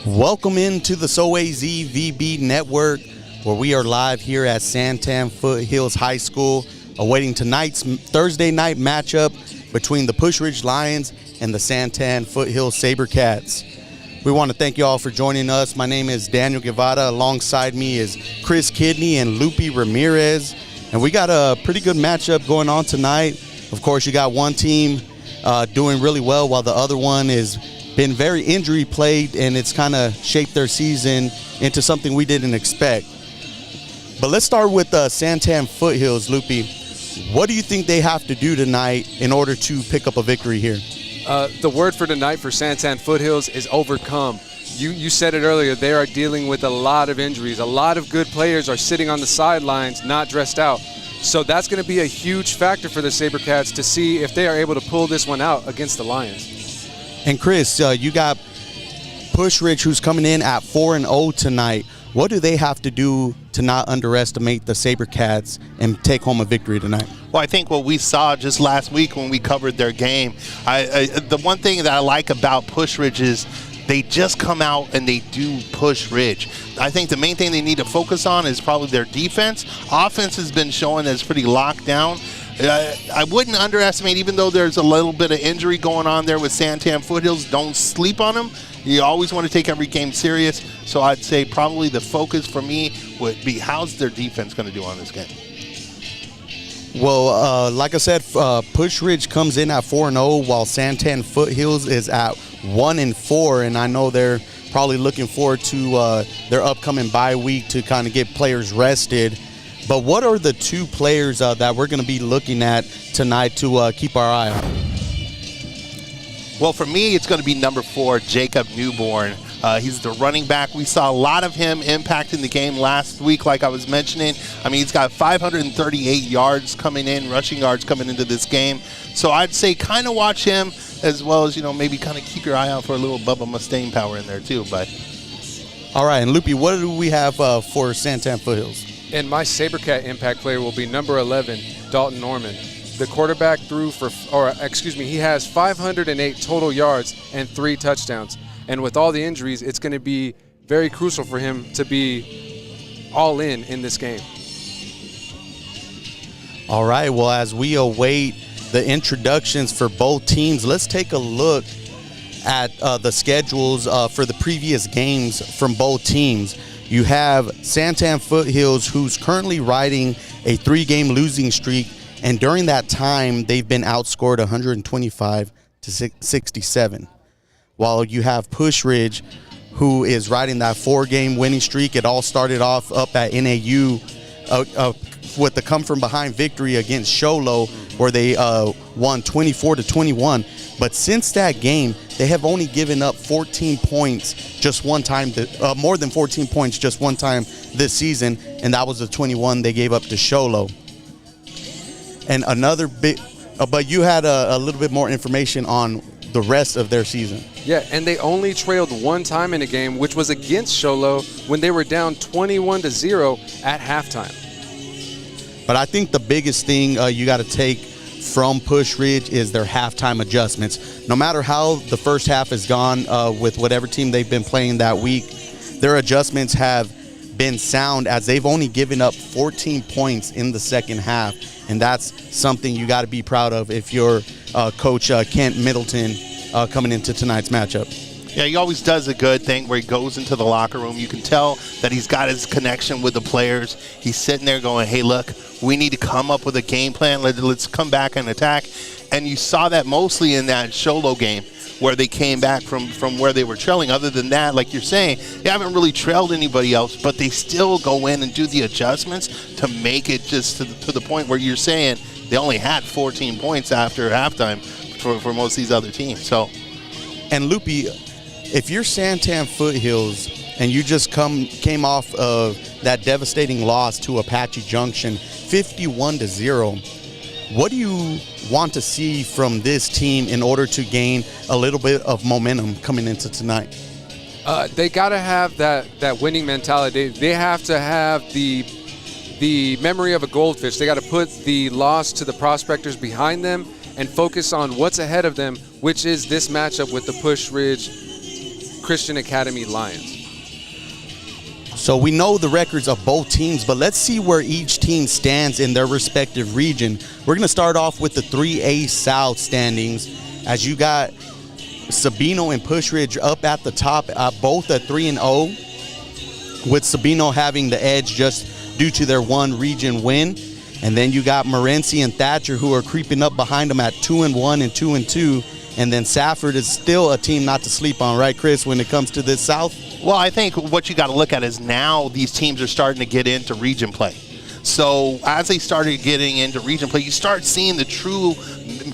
Welcome into the SoAZVB Network, where we are live here at Santan Foothills High School, awaiting tonight's Thursday night matchup between the Pusch Ridge Lions and the Santan Foothills SaberCats. We want to thank you all for joining us. My name is Daniel Guevara. Alongside me is Chris Kidney and Lupe Ramirez. And we got a pretty good matchup going on tonight. Of course, you got one team doing really well while the other one is been very injury plagued, and it's kind of shaped their season into something we didn't expect. But let's start with Santan Foothills. Lupe, what do you think they have to do tonight in order to pick up a victory here? The word for tonight for Santan Foothills is overcome. You said it earlier, they are dealing with a lot of injuries. A lot of good players are sitting on the sidelines, not dressed out. So that's going to be a huge factor for the SaberCats to see if they are able to pull this one out against the Lions. And Chris, you got Pusch Ridge, who's coming in at 4-0 tonight. What do they have to do to not underestimate the SaberCats and take home a victory tonight? Well, I think what we saw just last week when we covered their game, the one thing that I like about Pusch Ridge is they just come out and they do push Ridge. I think the main thing they need to focus on is probably their defense. Offense has been showing that it's pretty locked down. I wouldn't underestimate, even though there's a little bit of injury going on there with Santan Foothills, don't sleep on them. You always want to take every game serious. So I'd say probably the focus for me would be how's their defense going to do on this game. Well, like I said, Pusch Ridge comes in at 4-0 while Santan Foothills is at 1-4, and I know they're probably looking forward to their upcoming bye week to kind of get players rested. But what are the two players that we're going to be looking at tonight to keep our eye on? Well, for me, it's going to be number 4, Jacob Newborn. He's the running back. We saw a lot of him impacting the game last week, like I was mentioning. I mean, he's got 538 yards coming in, rushing yards coming into this game. So I'd say kind of watch him, as well as, maybe kind of keep your eye out for a little Bubba Mustaine power in there too. But all right, and Lupe, what do we have for Santan Foothills? And my SaberCat impact player will be number 11, Dalton Norman. The quarterback he has 508 total yards and 3 touchdowns. And with all the injuries, it's going to be very crucial for him to be all in this game. All right, well, as we await the introductions for both teams, let's take a look at the schedules for the previous games from both teams. You have Santan Foothills, who's currently riding a 3-game losing streak, and during that time, they've been outscored 125-67. While you have Pusch Ridge, who is riding that 4-game winning streak. It all started off up at NAU with the come-from-behind victory against Sholo, where they won 24-21. But since that game, they have only given up 14 points just one time, more than 14 points just one time this season, and that was the 21 they gave up to Sholo. And another big, but you had a little bit more information on the rest of their season. Yeah, and they only trailed one time in a game, which was against Sholo when they were down 21-0 at halftime. But I think the biggest thing you got to take from Pusch Ridge is their halftime adjustments. No matter how the first half has gone with whatever team they've been playing that week, their adjustments have been sound, as they've only given up 14 points in the second half. And that's something you got to be proud of if you're Coach Kent Middleton coming into tonight's matchup. Yeah, he always does a good thing where he goes into the locker room. You can tell that he's got his connection with the players. He's sitting there going, hey, look, we need to come up with a game plan. Let's come back and attack. And you saw that mostly in that Sholo game where they came back from where they were trailing. Other than that, like you're saying, they haven't really trailed anybody else, but they still go in and do the adjustments to make it just to the point where you're saying they only had 14 points after halftime for most of these other teams. So, and Lupe, if you're Santan Foothills and you just came off of that devastating loss to Apache Junction, 51-0, what do you want to see from this team in order to gain a little bit of momentum coming into tonight? They got to have that winning mentality. They have to have the memory of a goldfish. They got to put the loss to the prospectors behind them and focus on what's ahead of them, which is this matchup with the Pusch Ridge Christian Academy Lions. So we know the records of both teams, but let's see where each team stands in their respective region. We're going to start off with the 3A South standings, as you got Sabino and Pusch Ridge up at the top, both at 3-0, with Sabino having the edge just due to their one region win. And then you got Morenci and Thatcher, who are creeping up behind them at 2-1 and 2-2. And then Safford is still a team not to sleep on, right, Chris, when it comes to this South? Well, I think what you got to look at is now these teams are starting to get into region play. So as they started getting into region play, you start seeing the true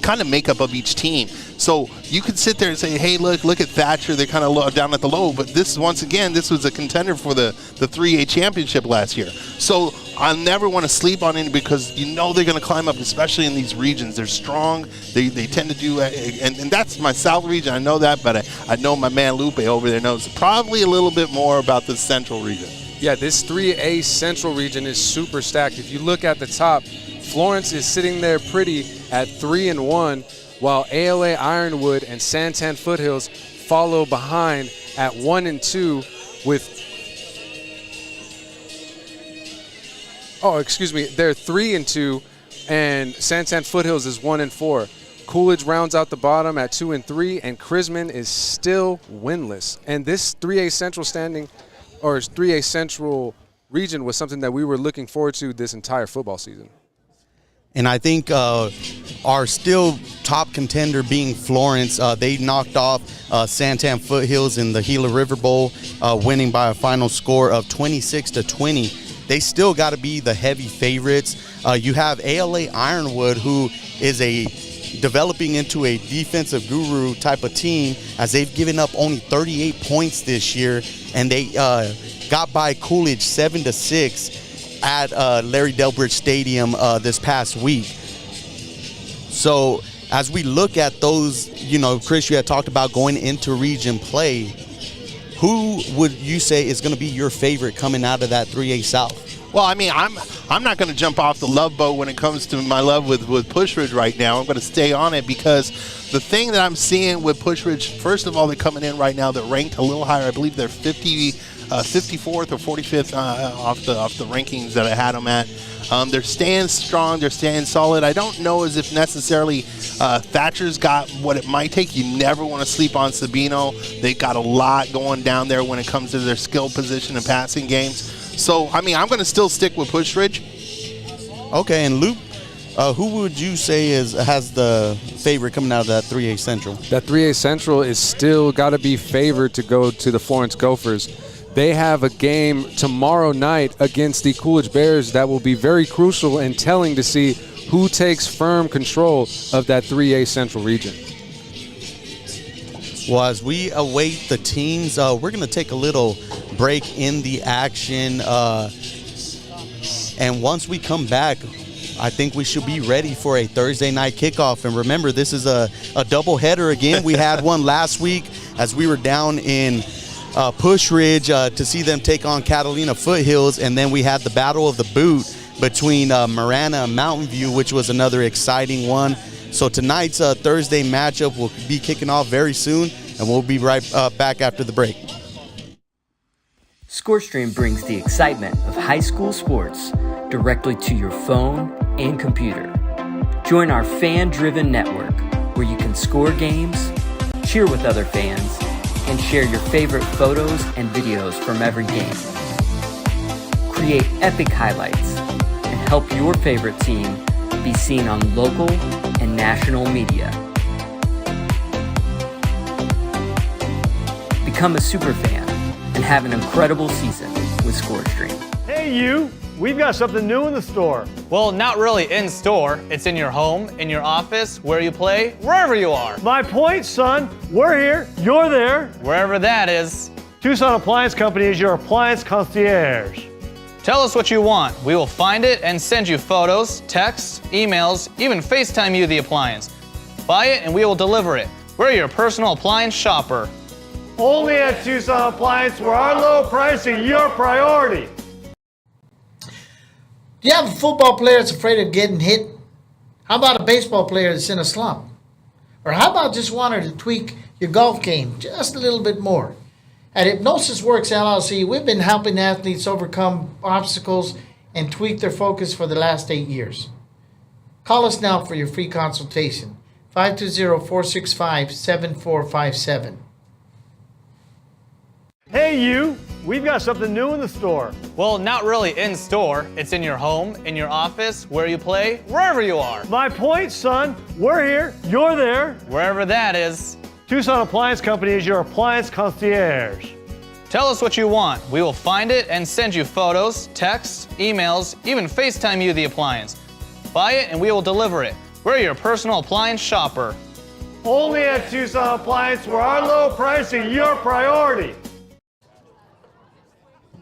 kind of makeup of each team. So you could sit there and say, hey, look at Thatcher. They're kind of down at the low. But this, once again, this was a contender for the 3A championship last year. So I never want to sleep on it because you know they're going to climb up, especially in these regions. They're strong. They tend to do, and that's my South region. I know that, but I know my man Lupe over there knows probably a little bit more about the Central region. Yeah, this 3A Central region is super stacked. If you look at the top, Florence is sitting there pretty at 3-1, while ALA Ironwood and Santan Foothills follow behind at 1-2 with, they're 3-2, and Santan Foothills is 1-4. Coolidge rounds out the bottom at 2-3, and Chrisman is still winless. And this 3A Central standing, or 3A Central region, was something that we were looking forward to this entire football season. And I think our still top contender being Florence, they knocked off Santan Foothills in the Gila River Bowl, winning by a final score of 26-20. They still got to be the heavy favorites. You have ALA Ironwood, who is developing into a defensive guru type of team, as they've given up only 38 points this year, and they got by Coolidge 7-6 at Larry Delbridge Stadium this past week. So as we look at those, Chris, you had talked about going into region play. Who would you say is going to be your favorite coming out of that 3A South? Well, I mean, I'm not going to jump off the love boat when it comes to my love with Pusch Ridge right now. I'm going to stay on it because the thing that I'm seeing with Pusch Ridge, first of all, they're coming in right now. They're ranked a little higher. I believe they're 54th or 45th off the rankings that I had them at. They're staying strong. They're staying solid. I don't know as if necessarily Thatcher's got what it might take. You never want to sleep on Sabino. They got a lot going down there when it comes to their skill position and passing games. So, I mean, I'm going to still stick with Pusch Ridge. Okay, and Luke, who would you say has the favorite coming out of that 3A Central? That 3A Central is still got to be favored to go to the Florence Gophers. They have a game tomorrow night against the Coolidge Bears that will be very crucial and telling to see who takes firm control of that 3A Central region. Well, as we await the teams, we're going to take a little break in the action. And once we come back, I think we should be ready for a Thursday night kickoff. And remember, this is a doubleheader again. We had one last week as we were down in Pusch Ridge to see them take on Catalina Foothills. And then we had the Battle of the Boot between Marana and Mountain View, which was another exciting one. So tonight's Thursday matchup will be kicking off very soon, and we'll be right back after the break. ScoreStream brings the excitement of high school sports directly to your phone and computer. Join our fan-driven network where you can score games, cheer with other fans, and share your favorite photos and videos from every game. Create epic highlights and help your favorite team be seen on local and national media. Become a super fan and have an incredible season with ScoreStream. Hey you, we've got something new in the store. Well, not really in store. It's in your home, in your office, where you play, wherever you are. My point, son, we're here, you're there. Wherever that is. Tucson Appliance Company is your appliance concierge. Tell us what you want. We will find it and send you photos, texts, emails, even FaceTime you the appliance. Buy it and we will deliver it. We're your personal appliance shopper. Only at Tucson Appliance, where our low price is your priority. Do you have a football player that's afraid of getting hit? How about a baseball player that's in a slump? Or how about just wanting to tweak your golf game just a little bit more? At Hypnosis Works LLC, we've been helping athletes overcome obstacles and tweak their focus for the last 8 years. Call us now for your free consultation, 520-465-7457. Hey you, we've got something new in the store. Well, not really in store. It's in your home, in your office, where you play, wherever you are. My point, son, we're here, you're there. Wherever that is. Tucson Appliance Company is your appliance concierge. Tell us what you want. We will find it and send you photos, texts, emails, even FaceTime you the appliance. Buy it and we will deliver it. We're your personal appliance shopper. Only at Tucson Appliance, where our low price is your priority.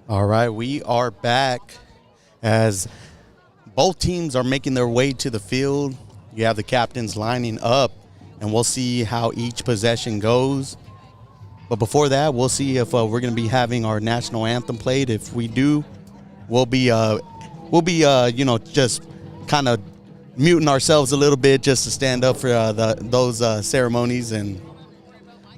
All right, we are back as both teams are making their way to the field. You have the captains lining up, and we'll see how each possession goes. But before that, we'll see if we're going to be having our national anthem played. If we do, we'll be just kind of muting ourselves a little bit just to stand up for those ceremonies. And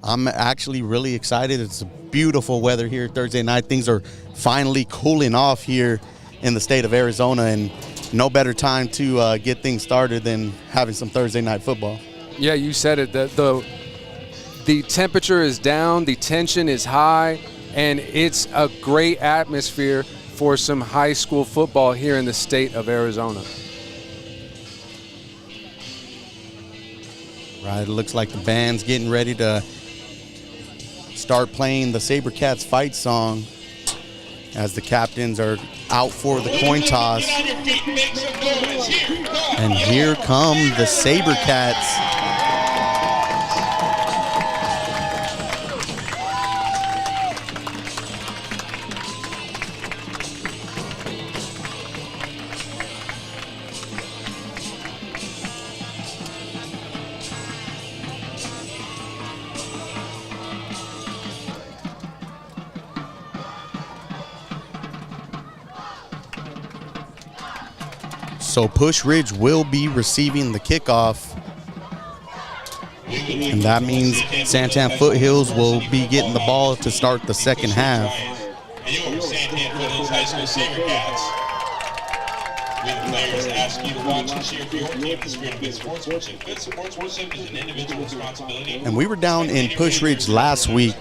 I'm actually really excited. It's beautiful weather here Thursday night. Things are finally cooling off here in the state of Arizona, and no better time to get things started than having some Thursday night football. Yeah, you said it. The temperature is down, the tension is high, and it's a great atmosphere for some high school football here in the state of Arizona. Right, it looks like the band's getting ready to start playing the SaberCats fight song as the captains are out for the coin toss. And here come the SaberCats. So Pusch Ridge will be receiving the kickoff. And that means Santan Foothills will be getting the ball to start the second half. Santan Foothills High School SaberCats. With players ask you to watch and cheer for your team in the spirit of good sportsmanship. Good sportsmanship is an individual responsibility. And we were down in Pusch Ridge last week.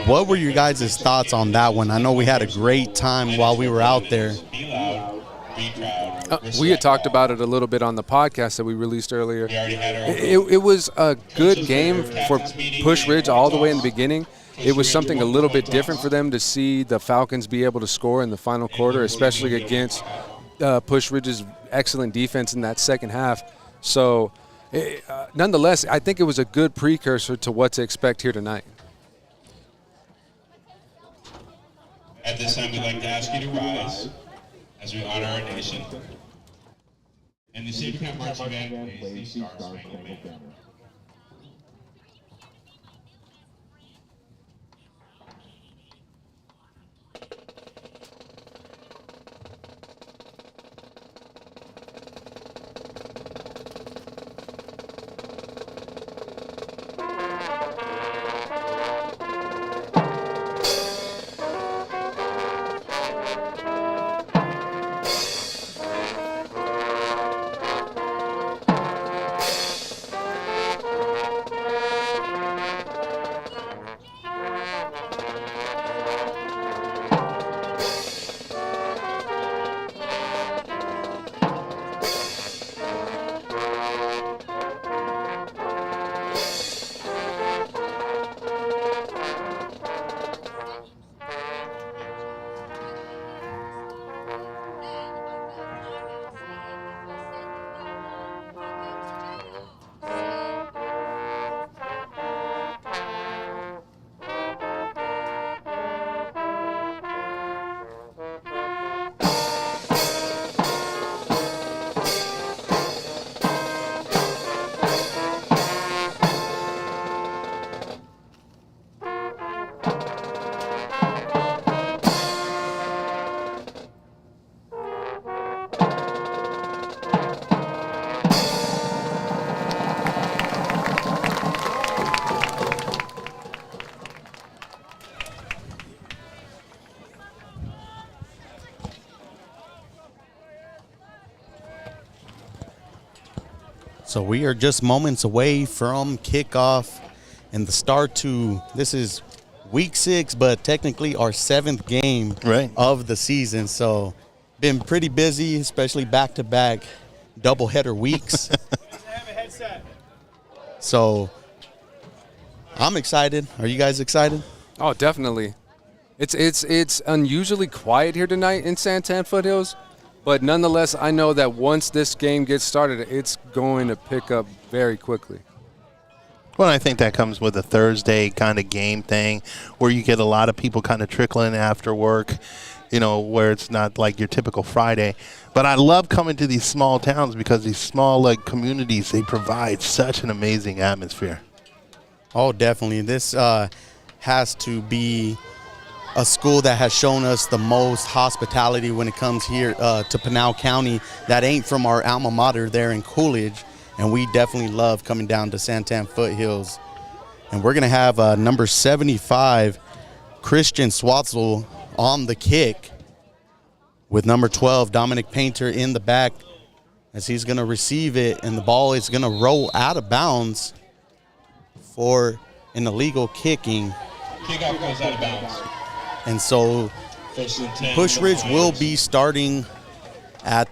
What were your guys' thoughts on that one? I know we had a great time while we were out there. We had talked about it a little bit on the podcast that we released earlier. It was a good game for Pusch Ridge all the way in the beginning. It was something a little bit different for them to see the Falcons be able to score in the final quarter, especially against Pusch Ridge's excellent defense in that second half. So, nonetheless, I think it was a good precursor to what to expect here tonight. At this time, we'd like to ask you to rise as we honor our nation. And the SaberCat marching band plays the Star Spangled Banner. So we are just moments away from kickoff and the start to, this is week 6, but technically our 7th game of the season. So been pretty busy, especially back-to-back doubleheader weeks. So I'm excited. Are you guys excited? Oh, definitely. It's unusually quiet here tonight in Santan Foothills, but nonetheless, I know that once this game gets started, it's going to pick up very quickly. Well, I think that comes with a Thursday kind of game thing where you get a lot of people kind of trickling after work, you know, where it's not like your typical Friday. But I love coming to these small towns because these small like communities, they provide such an amazing atmosphere. Oh, definitely. This has to be a school that has shown us the most hospitality when it comes here to Pinal County that ain't from our alma mater there in Coolidge. And we definitely love coming down to Santan Foothills. And we're going to have number 75, Christian Swatzel, on the kick with number 12, Dominic Painter, in the back as he's going to receive it. And the ball is going to roll out of bounds for an illegal kicking. Kickoff goes out of bounds. And so Pusch Ridge will be starting at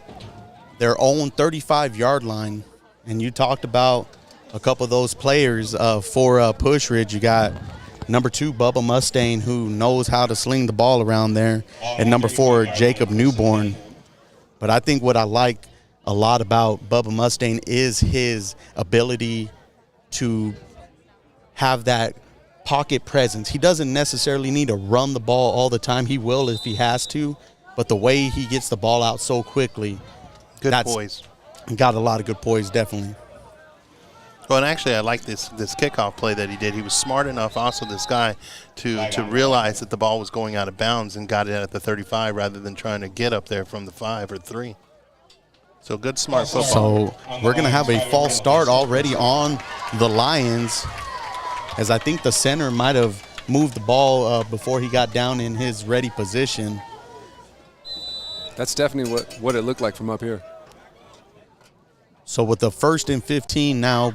their own 35-yard line. And you talked about a couple of those players for Pusch Ridge. You got number 2, Bubba Mustaine, who knows how to sling the ball around there, and number 4, Jacob Newborn. But I think what I like a lot about Bubba Mustaine is his ability to have that pocket presence. He doesn't necessarily need to run the ball all the time. He will if he has to, but the way he gets the ball out so quickly. Good poise. Got a lot of good poise, definitely. Well, and actually, I like this kickoff play that he did. He was smart enough, also, this guy, to realize that the ball was going out of bounds and got it at the 35 rather than trying to get up there from the 5 or 3. So good, smart football. So we're going to have a false start already on the Lions, as I think the center might have moved the ball before he got down in his ready position. That's definitely what it looked like from up here. So with the 1st and 15 now,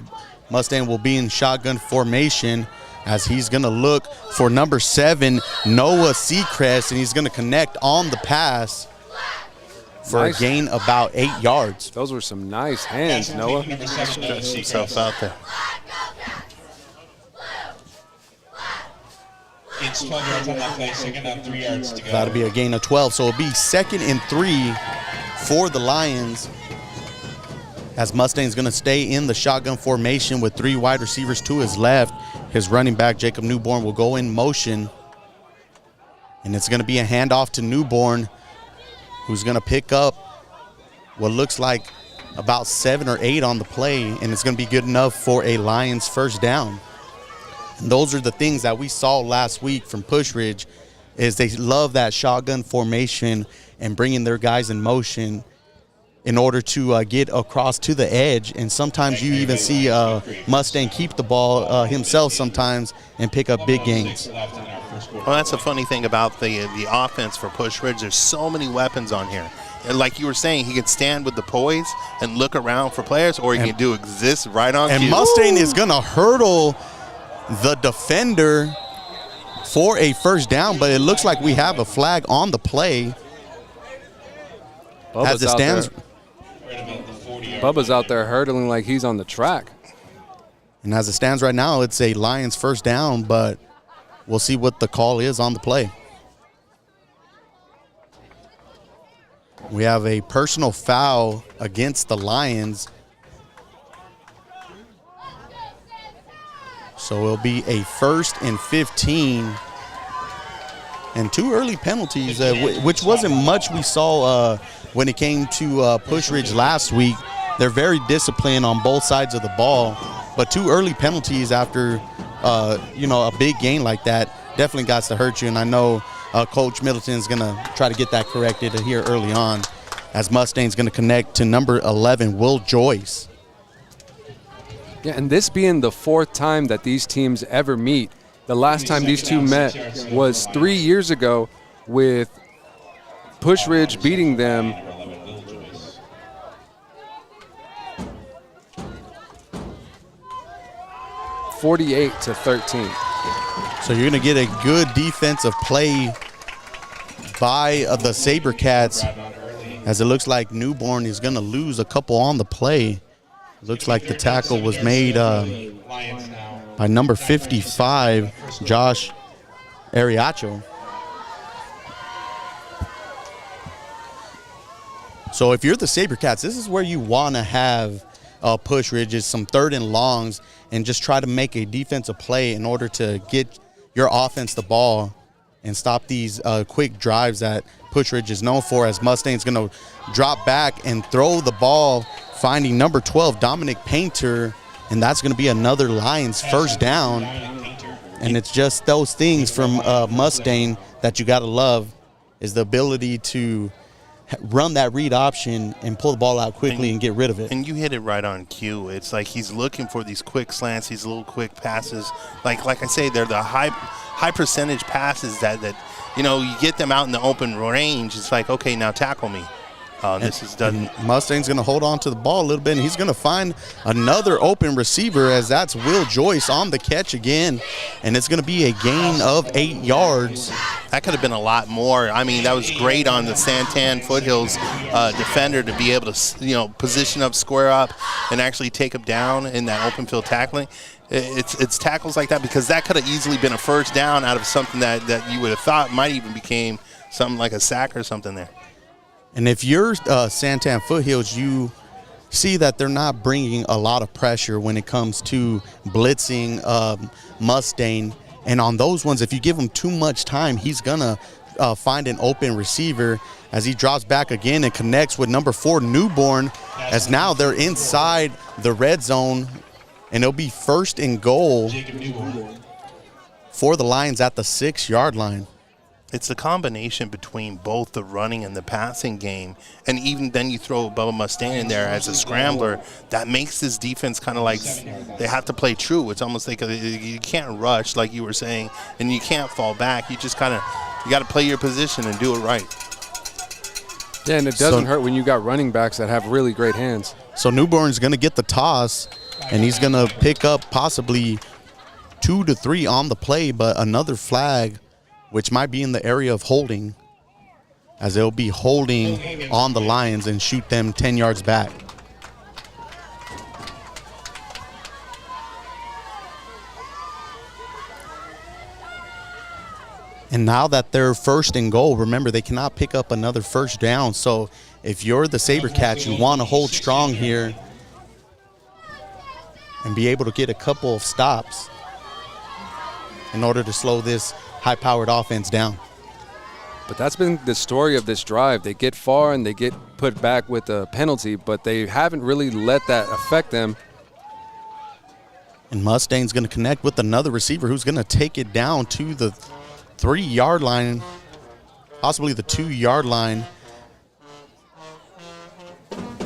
Mustang will be in shotgun formation as he's going to look for number 7, Noah Seacrest, and he's going to connect on the pass for a gain about 8 yards. Those were some nice hands, Noah. Stretched himself out there. It's 12 yards on that play, 2nd down, 3 yards to go. That'll be a gain of 12, so it'll be 2nd and 3 for the Lions, as Mustang's going to stay in the shotgun formation with 3 wide receivers to his left. His running back, Jacob Newborn, will go in motion. And it's going to be a handoff to Newborn, who's going to pick up what looks like about 7 or 8 on the play, and it's going to be good enough for a Lions first down. And those are the things that we saw last week from Pusch Ridge, is they love that shotgun formation and bringing their guys in motion in order to get across to the edge. And sometimes you even see Mustang keep the ball himself sometimes and pick up big gains. Well, that's a funny thing about the offense for Pusch Ridge. There's so many weapons on here. And like you were saying, he can stand with the poise and look around for players, or he can do exist right on cue. And Mustang is going to hurdle the defender for a first down, but it looks like we have a flag on the play. Bubba's as it stands. Bubba's out there hurdling like he's on the track. And as it stands right now, it's a Lions first down, but we'll see what the call is on the play. We have a personal foul against the Lions. So it'll be a 1st and 15. And 2 early penalties, which wasn't much we saw when it came to Pusch Ridge last week. They're very disciplined on both sides of the ball, but 2 early penalties after, a big game like that definitely got to hurt you. And I know Coach Middleton is going to try to get that corrected here early on, as Mustang's going to connect to number 11, Will Joyce. Yeah, and this being the 4th time that these teams ever meet. The last time these two met was 3 years ago, with Pusch Ridge beating them 48-13. So you're going to get a good defensive play by the SaberCats, as it looks like Newborn is going to lose a couple on the play. Looks like the tackle was made by number 55, Josh Ariacho. So if you're the SaberCats, this is where you want to have push ridges, some 3rd and longs, and just try to make a defensive play in order to get your offense the ball and stop these quick drives that Pusch Ridge is known for, as Mustang's going to drop back and throw the ball, finding number 12, Dominic Painter, and that's going to be another Lions first down. And it's just those things from Mustang that you got to love, is the ability to run that read option and pull the ball out quickly and get rid of it. And you hit it right on cue. It's like he's looking for these quick slants, these little quick passes. Like I say, they're the high percentage passes that you get them out in the open range. It's like, okay, now tackle me. This is done. Mustang's going to hold on to the ball a little bit, and he's going to find another open receiver, as that's Will Joyce on the catch again, and it's going to be a gain of 8 yards. That could have been a lot more. I mean, that was great on the Santan Foothills defender to be able to, position up, square up, and actually take him down in that open field tackling. It's tackles like that, because that could have easily been a first down out of something that you would have thought might even became something like a sack or something there. And if you're Santan Foothills, you see that they're not bringing a lot of pressure when it comes to blitzing Mustang. And on those ones, if you give him too much time, he's going to find an open receiver, as he drops back again and connects with number 4, Newborn, as now they're inside the red zone, and it'll be 1st and goal for the Lions at the 6-yard line. It's the combination between both the running and the passing game, and even then you throw Bubba Mustang in there as a scrambler, that makes this defense kind of like they have to play true. It's almost like you can't rush, like you were saying, and you can't fall back. You just you got to play your position and do it right. Yeah, and it doesn't hurt when you got running backs that have really great hands. So Newborn's going to get the toss, and he's going to pick up possibly 2 to 3 on the play, but another flag, which might be in the area of holding, as they'll be holding on the Lions and shoot them 10 yards back. And now that they're 1st and goal, remember, they cannot pick up another first down. So if you're the SaberCats, you want to hold strong here and be able to get a couple of stops in order to slow this high-powered offense down. But that's been the story of this drive. They get far and they get put back with a penalty, but they haven't really let that affect them. And Mustang's going to connect with another receiver who's going to take it down to the 3-yard line, possibly the 2-yard line.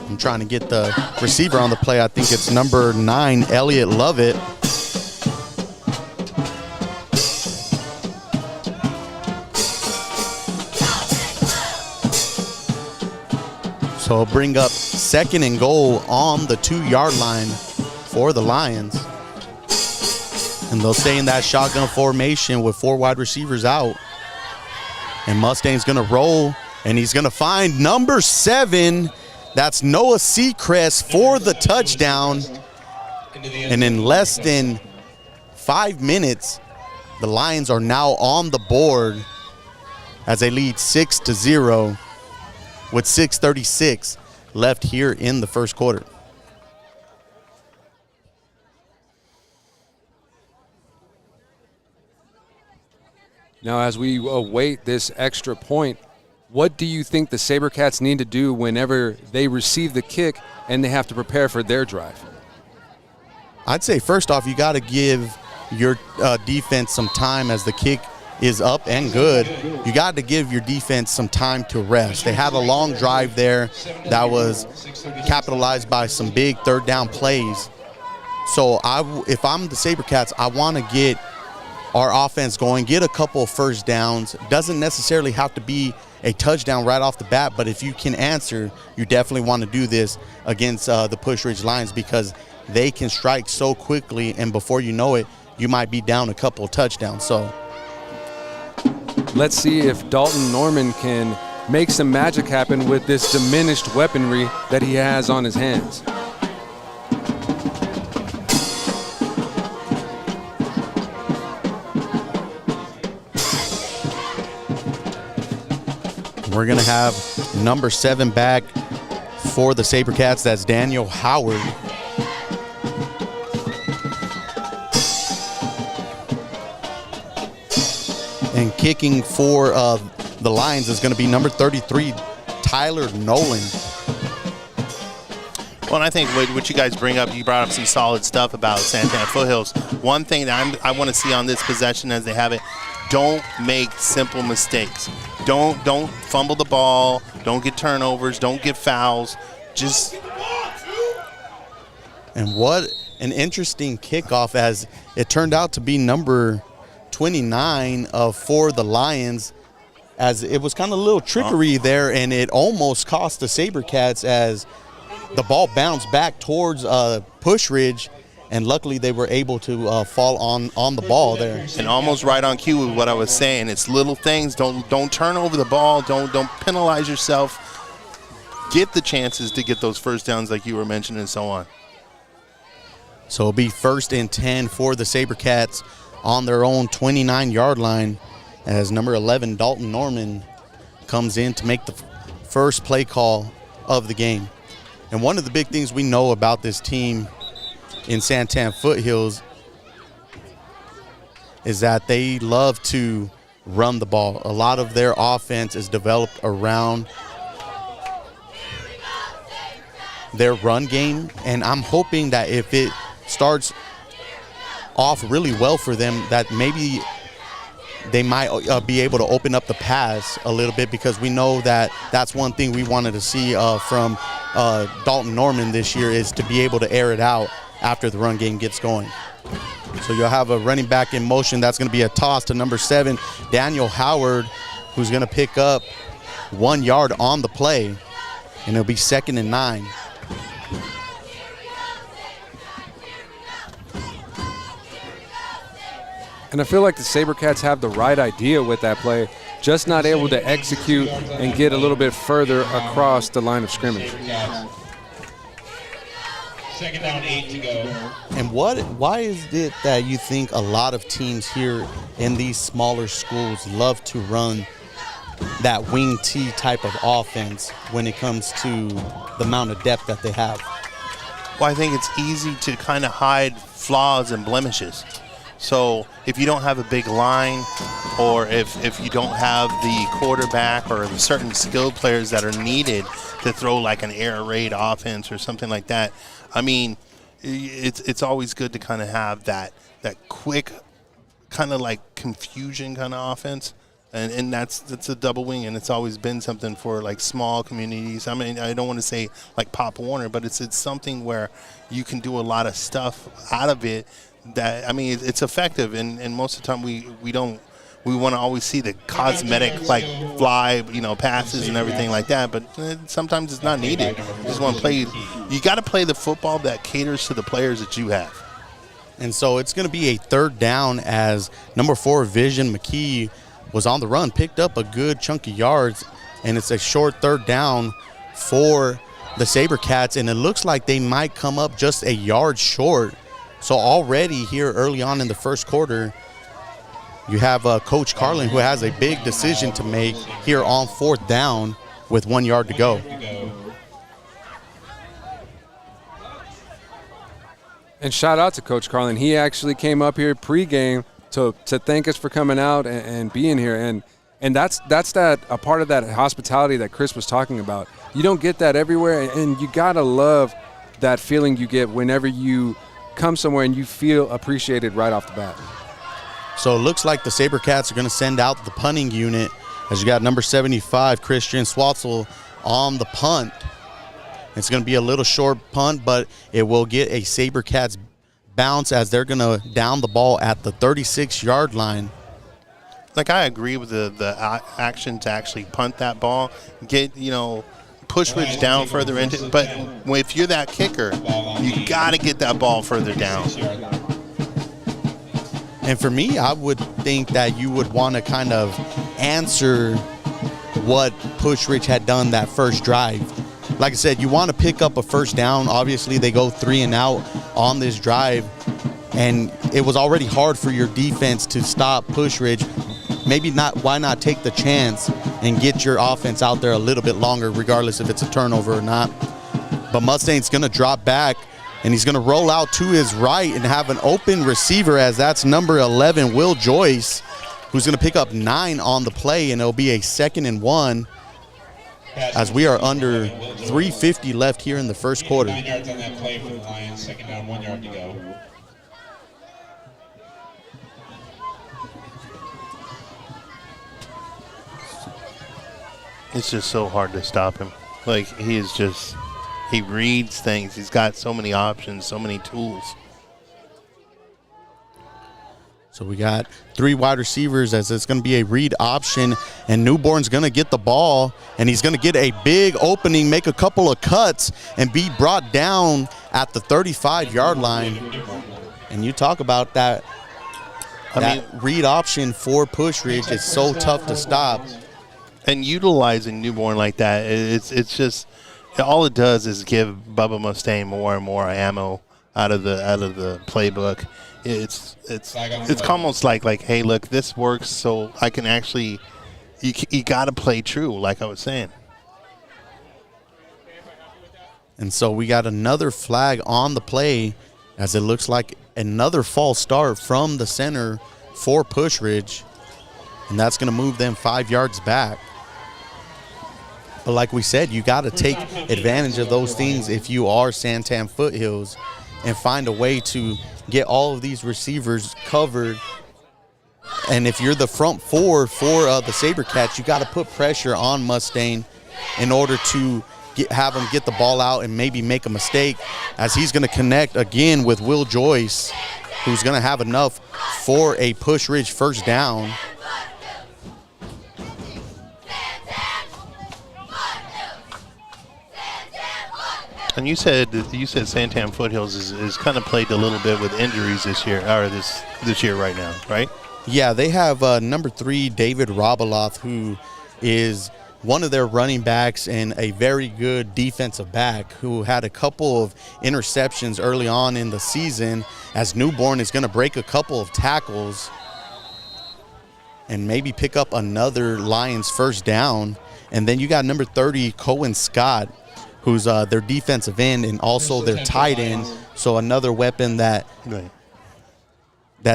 I'm trying to get the receiver on the play. I think it's number 9, Elliot Lovett. So it'll bring up 2nd and goal on the 2-yard line for the Lions. And they'll stay in that shotgun formation with 4 wide receivers out. And Mustang's going to roll, and he's going to find number 7. That's Noah Seacrest for the touchdown. And in less than 5 minutes, the Lions are now on the board as they lead 6-0. With 6:36 left here in the first quarter. Now, as we await this extra point, what do you think the SaberCats need to do whenever they receive the kick and they have to prepare for their drive? I'd say first off, you got to give your defense some time as the kick is up and good. You got to give your defense some time to rest. They had a long drive there that was capitalized by some big 3rd down plays. So if I'm the SaberCats, I want to get our offense going, get a couple of first downs. Doesn't necessarily have to be a touchdown right off the bat, but if you can answer, you definitely want to do this against the Pusch Ridge Lions, because they can strike so quickly, and before you know it, you might be down a couple of touchdowns. So let's see if Dalton Norman can make some magic happen with this diminished weaponry that he has on his hands. we're going to have number 7 back for the SaberCats. That's Daniel Howard. And kicking for the Lions is going to be number 33, Tyler Nolan. Well, and I think what you guys bring up, you brought up some solid stuff about Santana Foothills. One thing that I want to see on this possession as they have it, don't make simple mistakes. Don't fumble the ball. Don't get turnovers. Don't get fouls. Just. And what an interesting kickoff, as it turned out to be number 29 for the Lions, as it was kind of a little trickery there, and it almost cost the SaberCats as the ball bounced back towards Pusch Ridge, and luckily they were able to fall on the ball there. And almost right on cue with what I was saying. It's little things. Don't turn over the ball. Don't penalize yourself. Get the chances to get those first downs like you were mentioning and so on. So it'll be 1st and 10 for the SaberCats on their own 29-yard line, as number 11, Dalton Norman, comes in to make the first play call of the game. And one of the big things we know about this team in Santan Foothills is that they love to run the ball. A lot of their offense is developed around their run game, and I'm hoping that if it starts off really well for them, that maybe they might be able to open up the pass a little bit, because we know that that's one thing we wanted to see from Dalton Norman this year, is to be able to air it out after the run game gets going. So you'll have a running back in motion. That's going to be a toss to number 7, Daniel Howard, who's going to pick up 1 yard on the play, and it'll be 2nd and 9. And I feel like the SaberCats have the right idea with that play, just not able to execute and get a little bit further across the line of scrimmage. 2nd down, 8 to go. And why is it that you think a lot of teams here in these smaller schools love to run that wing T type of offense when it comes to the amount of depth that they have? Well, I think it's easy to kind of hide flaws and blemishes. So if you don't have a big line, or if you don't have the quarterback or the certain skilled players that are needed to throw like an air raid offense or something like that, I mean, it's always good to kind of have that quick kind of like confusion kind of offense. And that's a double wing, and it's always been something for like small communities. I mean, I don't want to say like Pop Warner, but it's something where you can do a lot of stuff out of it. That, I mean, it's effective, and most of the time we want to always see the cosmetic like fly, passes and everything like that, but sometimes it's not needed. You just want to play. You got to play the football that caters to the players that you have. And so it's going to be a 3rd down, as number 4, Vision McKee, was on the run, picked up a good chunk of yards, and it's a short 3rd down for the SaberCats, and it looks like they might come up just a yard short. So already here early on in the first quarter, you have Coach Carlin, who has a big decision to make here on 4th down with 1 yard to go. And shout out to Coach Carlin. He actually came up here pregame to thank us for coming out and being here. And that's a part of that hospitality that Chris was talking about. You don't get that everywhere, and you got to love that feeling you get whenever you come somewhere and you feel appreciated right off the bat. So it looks like the SaberCats are going to send out the punting unit, as you got number 75, Christian Swatzel, on the punt. It's going to be a little short punt, but it will get a SaberCats bounce as they're going to down the ball at the 36-yard line. Like, I agree with the action to actually punt that ball, get, Pusch Ridge down further into, but if you're that kicker, you got to get that ball further down. And for me, I would think that you would want to kind of answer what Pusch Ridge had done that first drive. Like I said, you want to pick up a first down. Obviously, they go 3 and out on this drive, and it was already hard for your defense to stop Pusch Ridge. Maybe not. Why not take the chance and get your offense out there a little bit longer, regardless if it's a turnover or not? But Mustang's going to drop back, and he's going to roll out to his right and have an open receiver, as that's number 11, Will Joyce, who's going to pick up 9 on the play, and it'll be a 2nd and 1 as we are under 3:50 left here in the first quarter. 9 yards on that play for the Lions. 2nd down, 1 yard to go. It's just so hard to stop him. Like, he reads things. He's got so many options, so many tools. So we got 3 wide receivers, as it's going to be a read option, and Newborn's going to get the ball, and he's going to get a big opening, make a couple of cuts, and be brought down at the 35-yard line. And you talk about that, read option for Pusch Ridge is so tough to stop. And utilizing Newborn like that, it's just, all it does is give Bubba Mustang more and more ammo out of the playbook. It's almost like, hey, look, this works, so I can actually, you got to play true, like I was saying. And so we got another flag on the play, as it looks like another false start from the center for Pusch Ridge, and that's going to move them 5 yards back. But like we said, you got to take advantage of those things if you are Santan Foothills, and find a way to get all of these receivers covered. And if you're the front 4 for the SaberCats, you got to put pressure on Mustang in order to have him get the ball out and maybe make a mistake, as he's going to connect again with Will Joyce, who's going to have enough for a Pusch Ridge first down. And you said Santan Foothills is kind of plagued a little bit with injuries this year, or this year right now, right? Yeah, they have number 3, David Robeloth, who is one of their running backs and a very good defensive back, who had a couple of interceptions early on in the season, as Newborn is going to break a couple of tackles and maybe pick up another Lions first down. And then you got number 30, Cohen Scott, who's their defensive end and also their tight end. So another weapon that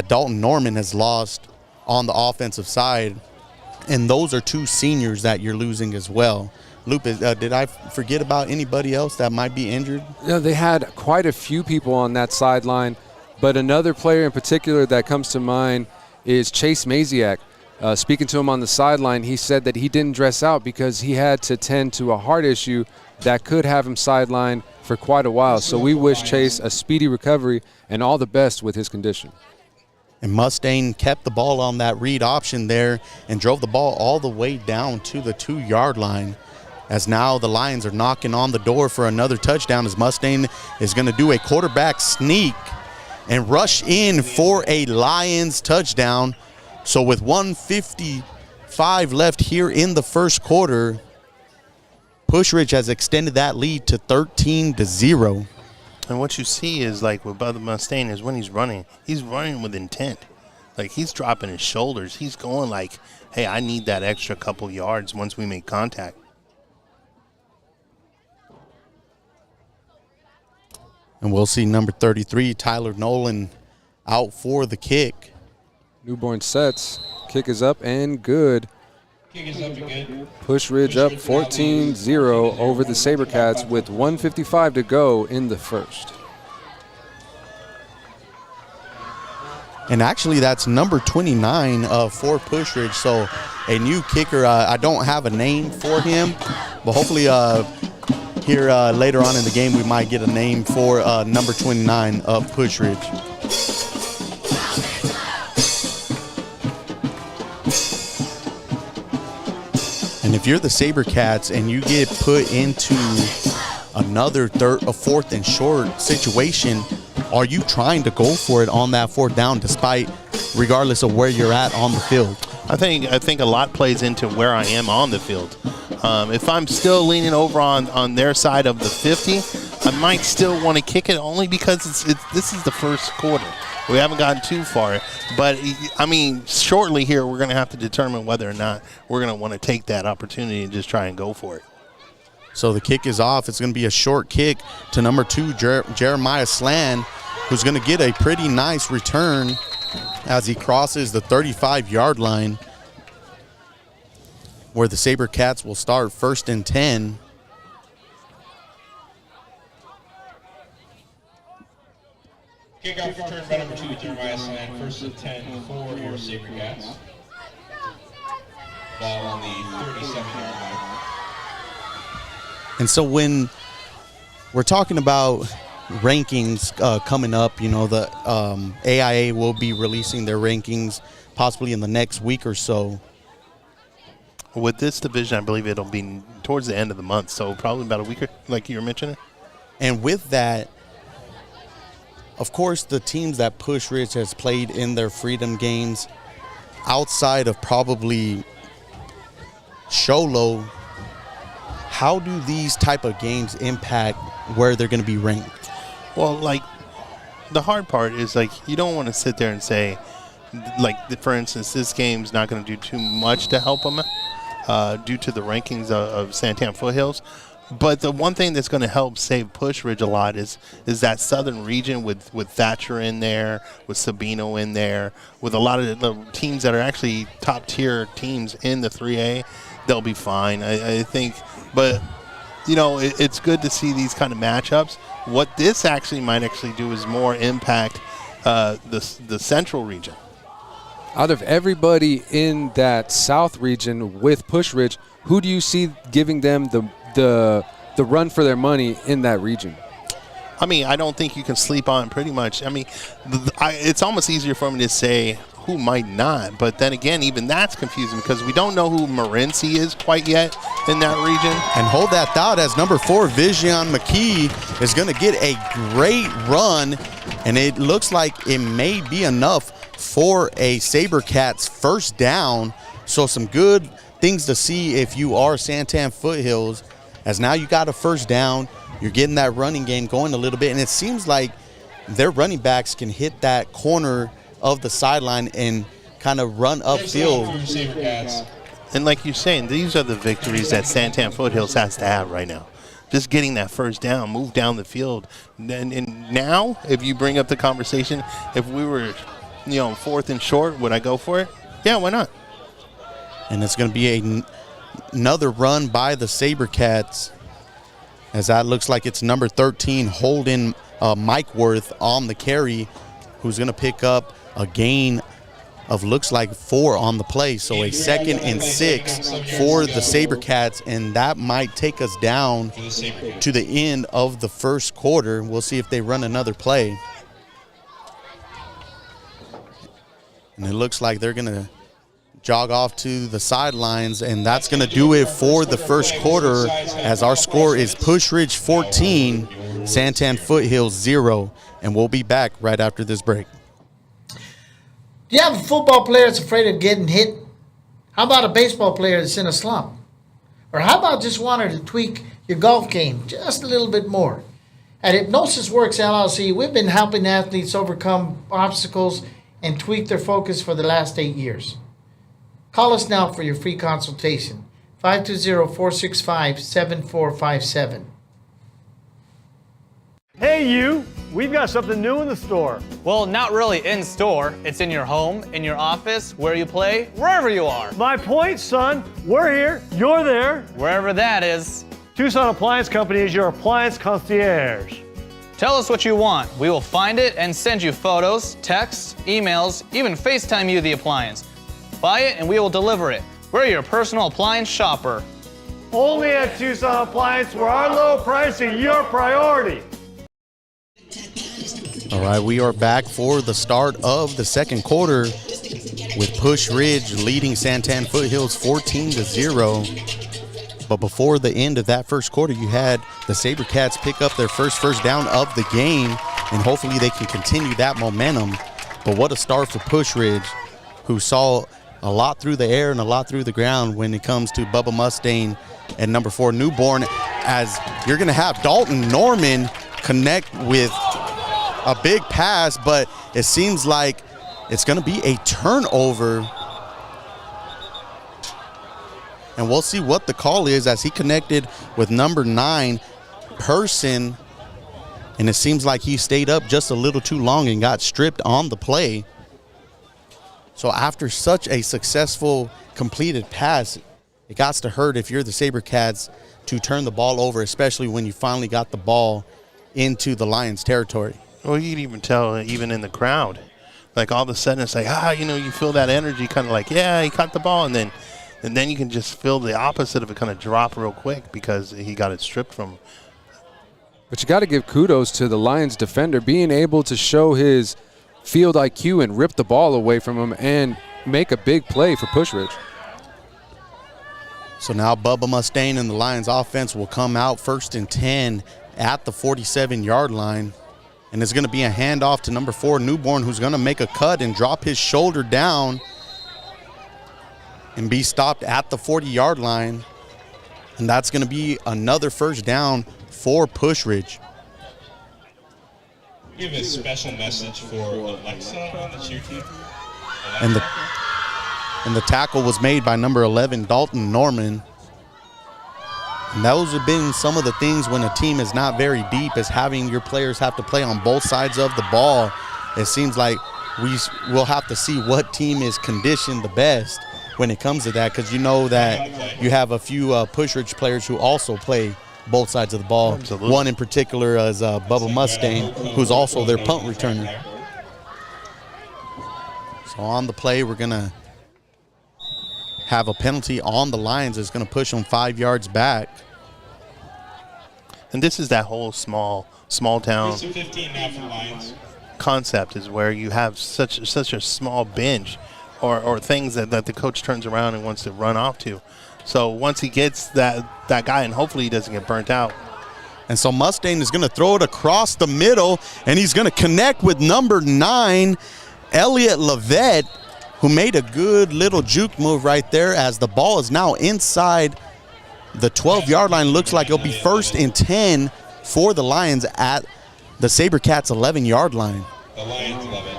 Dalton Norman has lost on the offensive side. And those are 2 seniors that you're losing as well. Lupe, did I forget about anybody else that might be injured? No, they had quite a few people on that sideline, but another player in particular that comes to mind is Chase Maziak. Speaking to him on the sideline, he said that he didn't dress out because he had to tend to a heart issue that could have him sidelined for quite a while. So we wish Chase a speedy recovery and all the best with his condition. And Mustang kept the ball on that read option there and drove the ball all the way down to the 2-yard line, as now the Lions are knocking on the door for another touchdown, as Mustang is going to do a quarterback sneak and rush in for a Lions touchdown. So with 1:55 left here in the first quarter, Pusch Ridge has extended that lead to 13-0. And what you see is, like, with Bubba Mustang, is when he's running with intent. Like, he's dropping his shoulders. He's going like, hey, I need that extra couple yards once we make contact. And we'll see number 33, Tyler Nolan, out for the kick. Newborn sets. Kick is up and good. Kick is up and good. Pusch Ridge up 14-0 over the SaberCats with 1:55 to go in the first. And actually, that's number 29 for Pusch Ridge. So a new kicker. I don't have a name for him, but hopefully here later on in the game we might get a name for number 29 of Pusch Ridge. And if you're the SaberCats and you get put into another fourth and short situation, are you trying to go for it on that fourth down regardless of where you're at on the field? I think a lot plays into where I am on the field. If I'm still leaning over on their side of the 50, I might still want to kick it only because this is the first quarter. We haven't gotten too far. But, I mean, shortly here we're going to have to determine whether or not we're going to want to take that opportunity and just try and go for it. So the kick is off. It's going to be a short kick to number 2, Jeremiah Slan, who's going to get a pretty nice return as he crosses the 35-yard line, where the SaberCats will start 1st and 10. Kickoff return by number 2, Jeremiah Slan, 1st and 10 for your SaberCats. Ball on the 37-yard line. And so when we're talking about rankings coming up, you know, the AIA will be releasing their rankings possibly in the next week or so. With this division, I believe it'll be towards the end of the month, so probably about a week, like you were mentioning. And with that, of course, the teams that Pusch Ridge has played in their Freedom Games, outside of probably Sholo, how do these type of games impact where they're going to be ranked? Well, like, the hard part is, like, you don't want to sit there and say, like, for instance, this game's not going to do too much to help them due to the rankings of Santan Foothills. But the one thing that's going to help save Pusch Ridge a lot is that southern region with Thatcher in there, with Sabino in there, with a lot of the teams that are actually top-tier teams in the 3A. They'll be fine, I think. But, you know, it's good to see these kind of matchups. What this actually might actually do is more impact the central region. Out of everybody in that south region with Pusch Ridge, who do you see giving them the run for their money in that region? I mean, I don't think you can sleep on pretty much. I mean, it's almost easier for me to say who might not. But then again, even that's confusing because we don't know who Morenci is quite yet in that region. And hold that thought as number 4, Vision McKee, is going to get a great run. And it looks like it may be enough for a SaberCats first down. So some good things to see if you are Santan Foothills, as now you got a first down. You're getting that running game going a little bit, and it seems like their running backs can hit that corner of the sideline and kind of run upfield. And like you're saying, these are the victories that Santan Foothills has to have right now. Just getting that first down, move down the field. And now, if you bring up the conversation, if we were, you know, 4th and short, would I go for it? Yeah, why not? And it's going to be another run by the SaberCats, as that looks like it's number 13, Holden Mike Worth on the carry, who's going to pick up a gain of looks like 4 on the play. So a 2nd and 6 for the SaberCats, and that might take us down to the end of the first quarter. We'll see if they run another play. And it looks like they're going to jog off to the sidelines, and that's going to do it for the first quarter, as our score is Pusch Ridge 14, Santan Foothills 0, and we'll be back right after this break. Do you have a football player that's afraid of getting hit? How about a baseball player that's in a slump? Or how about just wanting to tweak your golf game just a little bit more? At Hypnosis Works LLC, we've been helping athletes overcome obstacles and tweak their focus for the last 8 years. Call us now for your free consultation, 520-465-7457. Hey you, we've got something new in the store. Well, not really in store. It's in your home, in your office, where you play, wherever you are. My point, son, we're here, you're there. Wherever that is. Tucson Appliance Company is your appliance concierge. Tell us what you want. We will find it and send you photos, texts, emails, even FaceTime you the appliance. Buy it and we will deliver it. We're your personal appliance shopper. Only at Tucson Appliance, where our low price is your priority. All right, we are back for the start of the second quarter. with Pusch Ridge leading Santan Foothills 14-0. But before the end of that first quarter, you had the SaberCats pick up their first down of the game, and hopefully they can continue that momentum. But what a start for Pusch Ridge, who saw a lot through the air and a lot through the ground when it comes to Bubba Mustaine and number 4 Newborn, as you're going to have Dalton Norman connect with a big pass, but it seems like it's going to be a turnover. And we'll see what the call is as he connected with number 9 Person, and it seems like he stayed up just a little too long and got stripped on the play. So after such a successful completed pass, it got to hurt if you're the SaberCats to turn the ball over, especially when you finally got the ball into the Lions' territory. Well, you can even tell, even in the crowd, like all of a sudden it's like, you feel that energy kind of like, yeah, he caught the ball, and then you can just feel the opposite of it kind of drop real quick because he got it stripped from him. But you got to give kudos to the Lions defender being able to show his field IQ and rip the ball away from him and make a big play for Pusch Ridge. So now Bubba Mustaine and the Lions offense will come out 1st and 10 at the 47-yard line. And it's going to be a handoff to number 4 Newborn, who's going to make a cut and drop his shoulder down and be stopped at the 40-yard line. And that's going to be another first down for Pusch Ridge. We have a special message for Alexa on the cheer team. And the tackle was made by number 11, Dalton Norman. And those have been some of the things when a team is not very deep, is having your players have to play on both sides of the ball. It seems like we'll have to see what team is conditioned the best when it comes to that, because you know that you have a few Pusch Ridge players who also play both sides of the ball. Absolutely. One in particular is Bubba Mustaine, who's also their punt returner. So on the play, we're going to have a penalty on the Lions. It's going to push them 5 yards back. And this is that whole small town 15 now for Lions. concept, is where you have such a small bench or things that the coach turns around and wants to run off to. So once he gets that guy, and hopefully he doesn't get burnt out. And so Mustaine is going to throw it across the middle, and he's going to connect with number 9, Elliot Levette, who made a good little juke move right there as the ball is now inside the 12-yard line. Looks like it'll be 1st and 10 for the Lions at the SaberCats 11-yard line. The Lions love it.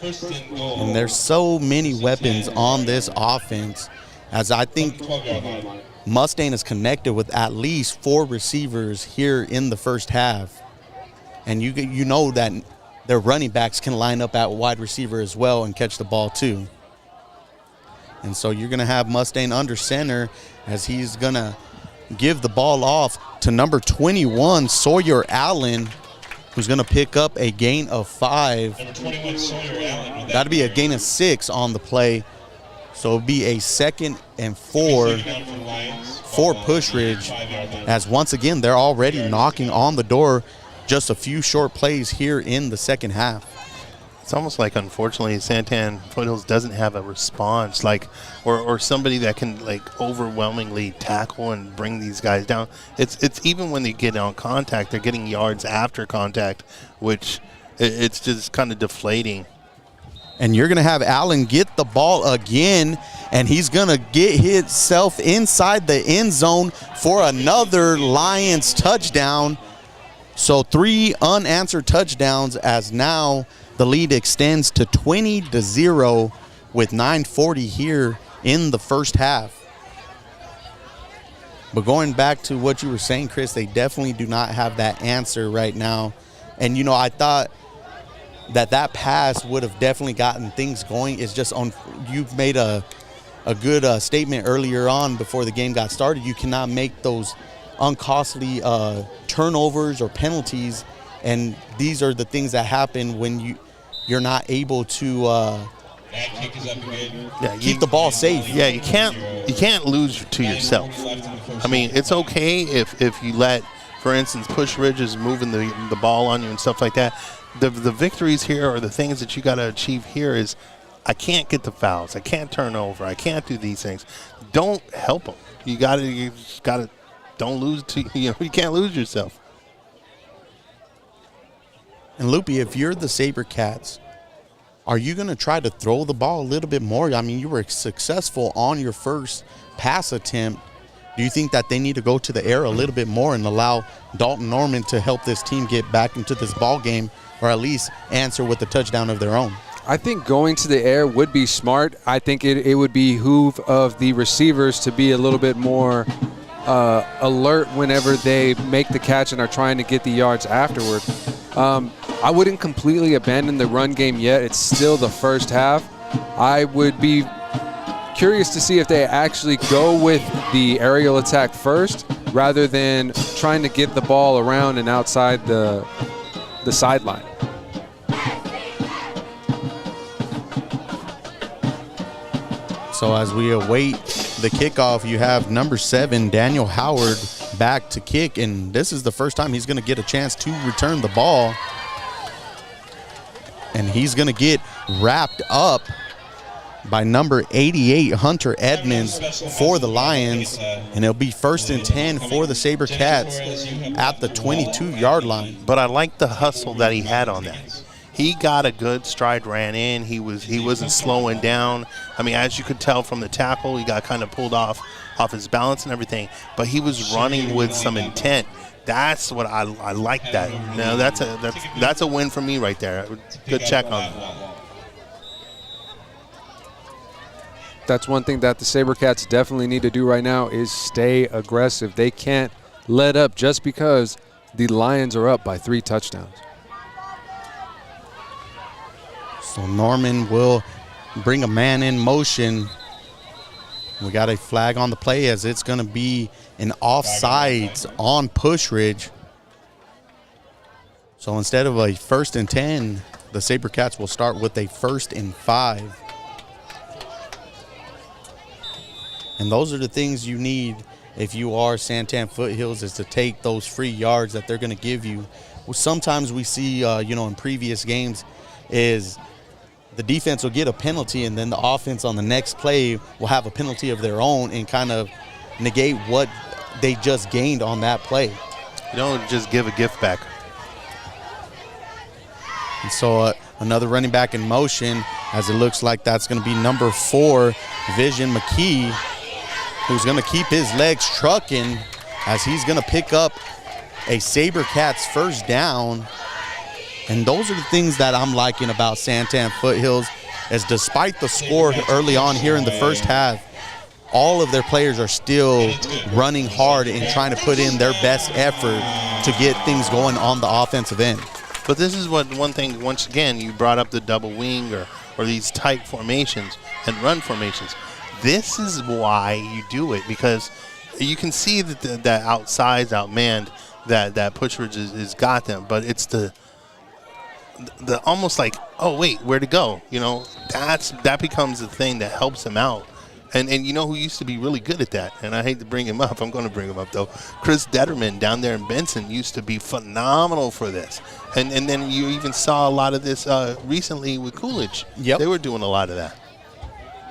First and goal. And there's so many weapons on this offense, as I think 12-yard line. Mustaine is connected with at least 4 receivers here in the first half. And you know that their running backs can line up at wide receiver as well and catch the ball too. And so you're going to have Mustaine under center as he's going to give the ball off to number 21, Sawyer Allen, who's going to pick up a gain of 5. Number 21, Sawyer Allen. Got to be a gain of 6 on the play. So it'll be a 2nd and 4 for Pusch Ridge, as once again they're already knocking on the door. Just a few short plays here in the second half. It's almost like, unfortunately, Santan Foothills doesn't have a response, or somebody that can overwhelmingly tackle and bring these guys down. It's even when they get on contact, they're getting yards after contact, which it's just kind of deflating. And you're going to have Allen get the ball again, and he's going to get himself inside the end zone for another Lions touchdown. So 3 unanswered touchdowns, as now the lead extends to 20-0 with 9:40 here in the first half. But going back to what you were saying, Chris, they definitely do not have that answer right now. And, I thought that pass would have definitely gotten things going. It's just you've made a good statement earlier on before the game got started. You cannot make those uncostly turnovers or penalties, and these are the things that happen when you're not able to keep the ball safe. Yeah, you can't lose to yourself. I mean, it's okay if you let for instance, Pusch Ridge is moving the ball on you and stuff like that. The victories here, or the things that you got to achieve here, is I can't get the fouls, I can't turn over, I can't do these things. Don't help them. You just gotta don't lose to you can't lose yourself. And Loopy, if you're the SaberCats, are you going to try to throw the ball a little bit more? I mean, you were successful on your first pass attempt. Do you think that they need to go to the air a little bit more and allow Dalton Norman to help this team get back into this ball game, or at least answer with a touchdown of their own? I think going to the air would be smart. I think it would behoove of the receivers to be a little bit more alert whenever they make the catch and are trying to get the yards afterward. I wouldn't completely abandon the run game yet. It's still the first half. I would be curious to see if they actually go with the aerial attack first rather than trying to get the ball around and outside the sideline. So as we await the kickoff, you have number 7, Daniel Howard, back to kick, and this is the first time he's going to get a chance to return the ball. And he's going to get wrapped up by number 88, Hunter Edmonds, for the Lions. And it'll be 1st and 10 for the SaberCats at the 22-yard line. But I like the hustle that he had on that. He got a good stride, ran in. He wasn't slowing down. I mean, as you could tell from the tackle, he got kind of pulled off his balance and everything. But he was running with some intent. That's what I like. That. Now that's a win for me right there. Good check on that. That's one thing that the SaberCats definitely need to do right now is stay aggressive. They can't let up just because the Lions are up by 3 touchdowns. So Norman will bring a man in motion. We got a flag on the play as it's going to be an offsides on Pusch Ridge. So instead of a 1st and 10, the SaberCats will start with a 1st and 5. And those are the things you need if you are Santan Foothills, is to take those free yards that they're going to give you. Well, sometimes we see, in previous games, is the defense will get a penalty and then the offense on the next play will have a penalty of their own and kind of negate what they just gained on that play. You don't just give a gift back. And so another running back in motion, as it looks like that's going to be number 4, Vision McKee, who's going to keep his legs trucking as he's going to pick up a SaberCats first down. And those are the things that I'm liking about Santan Foothills, is despite the score early on here in the first half, all of their players are still running hard and trying to put in their best effort to get things going on the offensive end. But this is one thing, once again, you brought up the double wing or these tight formations and run formations. This is why you do it, because you can see that that outsides, outmanned, that Pusch Ridge has got them, but it's the almost like, oh wait, where to go? That becomes the thing that helps him out. And you know who used to be really good at that? And I hate to bring him up. I'm going to bring him up, though. Chris Detterman down there in Benson used to be phenomenal for this. And then you even saw a lot of this recently with Coolidge. Yep. They were doing a lot of that.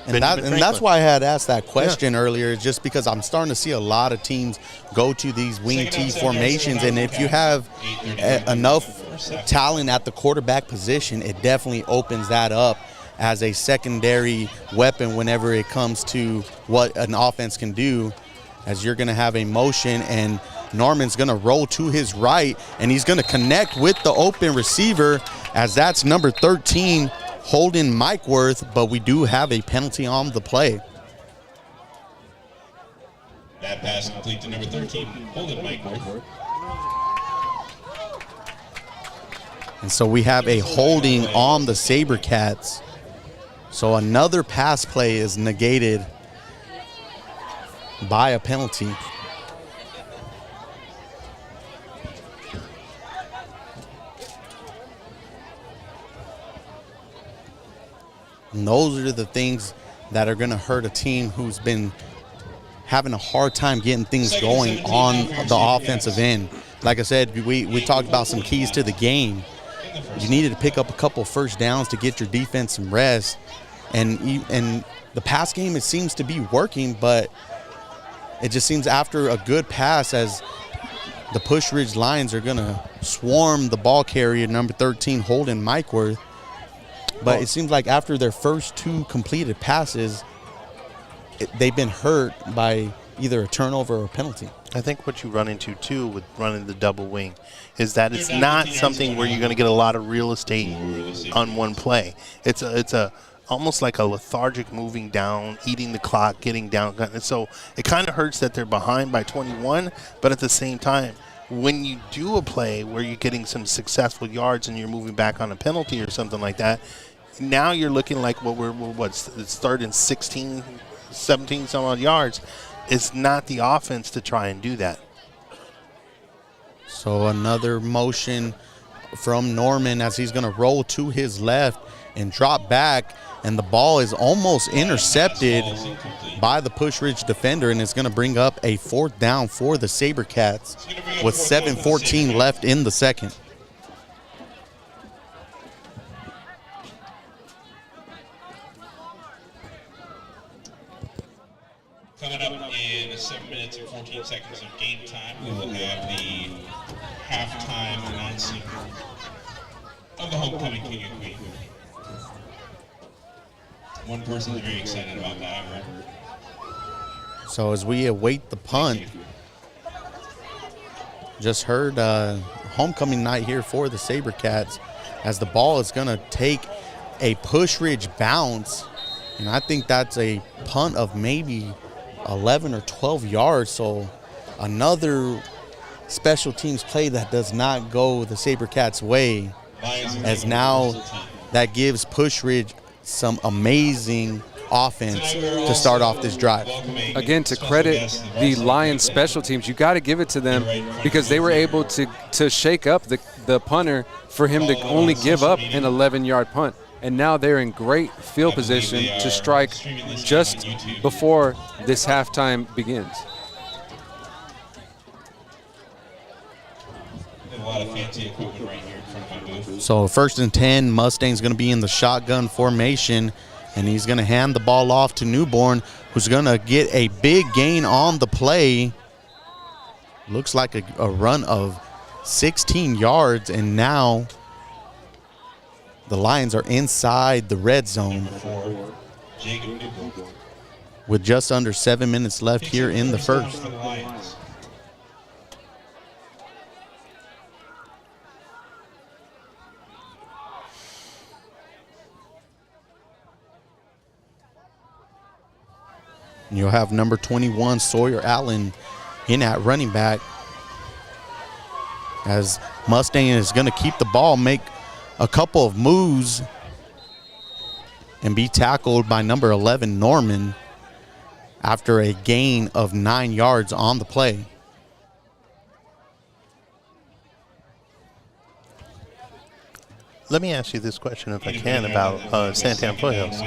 And that's why I had asked that question earlier, just because I'm starting to see a lot of teams go to these wing T formations. And if you have enough talent at the quarterback position, it definitely opens that up as a secondary weapon whenever it comes to what an offense can do, as you're going to have a motion and Norman's going to roll to his right and he's going to connect with the open receiver, as that's number 13, Holden Mikeworth, but we do have a penalty on the play. That pass complete to number 13, Holden Mikeworth. And so we have a holding on the SaberCats. So another pass play is negated by a penalty. And those are the things that are going to hurt a team who's been having a hard time getting things going on the offensive end. like I said, we talked about some keys to the game. You needed to pick up a couple first downs to get your defense some rest. And the pass game, it seems to be working, but it just seems after a good pass, as the Pusch Ridge Lions are going to swarm the ball carrier, number 13, Holden Mikeworth. But it seems like after their first 2 completed passes, they've been hurt by either a turnover or a penalty. I think what you run into, too, with running the double wing is that it's not something where you're going to get a lot of real estate on one play. It's almost like a lethargic moving down, eating the clock, getting down. And so it kind of hurts that they're behind by 21, but at the same time, when you do a play where you're getting some successful yards and you're moving back on a penalty or something like that, now you're looking like it's third and 16, 17 some odd yards. It's not the offense to try and do that. So another motion from Norman as he's going to roll to his left and drop back, and the ball is almost intercepted by the Pusch Ridge defender, and it's going to bring up a 4th down for the SaberCats with 7:14 left in the second. Coming up in 7 minutes and 14 seconds of game time, we will have the halftime announcing of the homecoming king and queen. One person is very excited about that, I've heard. So as we await the punt, just heard homecoming night here for the SaberCats as the ball is going to take a Pusch Ridge bounce, and I think that's a punt of maybe 11 or 12 yards. So another special teams play that does not go the SaberCats' way, as now that gives Pusch Ridge some amazing offense to start off this drive. Again, to credit the Lions special teams, you got to give it to them because they were able to shake up the punter for him to only give up an 11-yard punt. And now they're in great field position to strike just before this halftime begins. A lot of fancy equipment right here in front of my booth. So 1st and 10, Mustang's going to be in the shotgun formation, and he's going to hand the ball off to Newborn, who's going to get a big gain on the play. Looks like a run of 16 yards, and now the Lions are inside the red zone with just under 7 minutes left here in the first. You'll have number 21, Sawyer Allen, in at running back, as Mustang is going to keep the ball, make a couple of moves, and be tackled by number 11, Norman, after a gain of 9 yards on the play. Let me ask you this question, if I can, about Santan Foothills.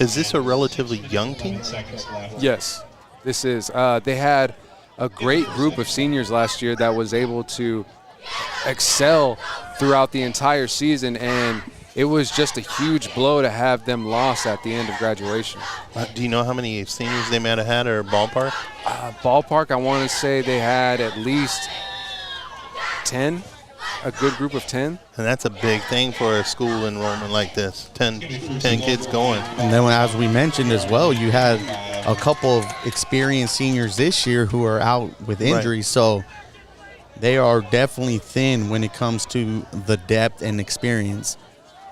Is this a relatively young team? Yes, this is. They had a great group of seniors last year that was able to excel throughout the entire season, and it was just a huge blow to have them lost at the end of graduation. Do you know how many seniors they might have had, or ballpark? Ballpark, I want to say they had at least 10. A good group of 10. And that's a big thing for a school enrollment like this, 10 kids going. And then as we mentioned as well, you had a couple of experienced seniors this year who are out with injuries. Right. So they are definitely thin when it comes to the depth and experience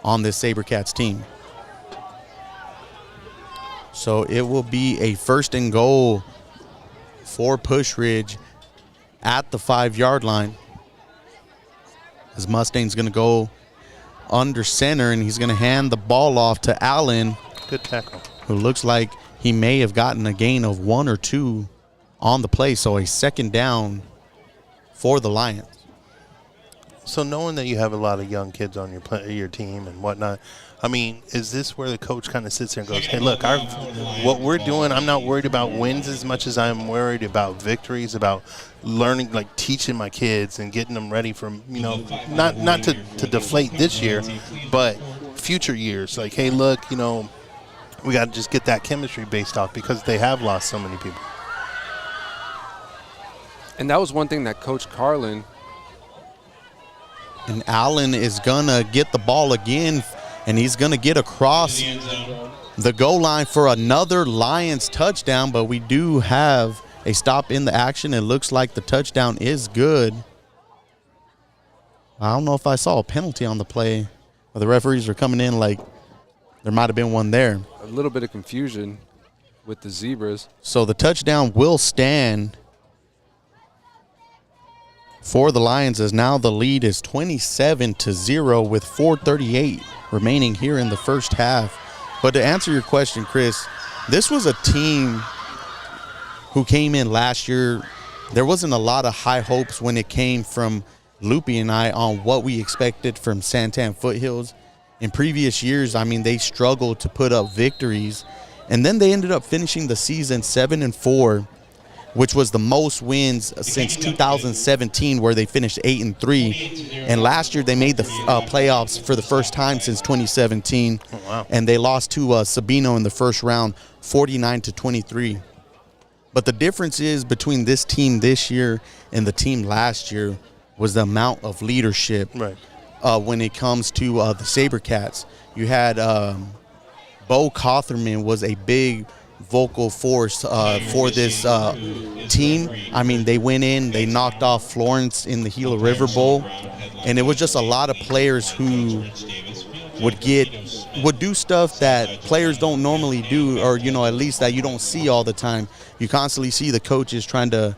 on this SaberCats team. So it will be a 1st and goal for Pusch Ridge at the 5-yard line, as Mustang's going to go under center, and he's going to hand the ball off to Allen. Good tackle. Who looks like he may have gotten a gain of 1 or 2 on the play, so a 2nd down for the Lions. So knowing that you have a lot of young kids on your team and whatnot, I mean, is this where the coach kind of sits there and goes, hey, look, what we're doing, I'm not worried about wins as much as I'm worried about victories, about learning, like teaching my kids and getting them ready for, not to deflate this year, but future years. Like, hey, look, we got to just get that chemistry based off because they have lost so many people. And that was one thing that Coach Carlin. And Allen is going to get the ball again, and he's going to get across the goal line for another Lions touchdown, but we do have a stop in the action. It looks like the touchdown is good. I don't know if I saw a penalty on the play, or the referees are coming in like there might have been one there. A little bit of confusion with the Zebras. So the touchdown will stand for the Lions, as now the lead is 27-0 with 4:38 remaining here in the first half. But to answer your question, Chris, this was a team who came in last year. There wasn't a lot of high hopes when it came from Loopy and I on what we expected from Santan Foothills. In previous years, I mean, they struggled to put up victories, and then they ended up finishing the season 7-4, which was the most wins since 2017, where they finished 8-3. And last year they made the playoffs for the first time since 2017. Oh, wow. And they lost to Sabino in the first round, 49-23. But the difference is between this team this year and the team last year was the amount of leadership. Right. When it comes to the SaberCats. You had Bo Cotherman was a big vocal force for this team. I mean, they went in, they knocked off Florence in the Gila River Bowl, and it was just a lot of players who would do stuff that players don't normally do, or at least that you don't see all the time. You constantly see the coaches trying to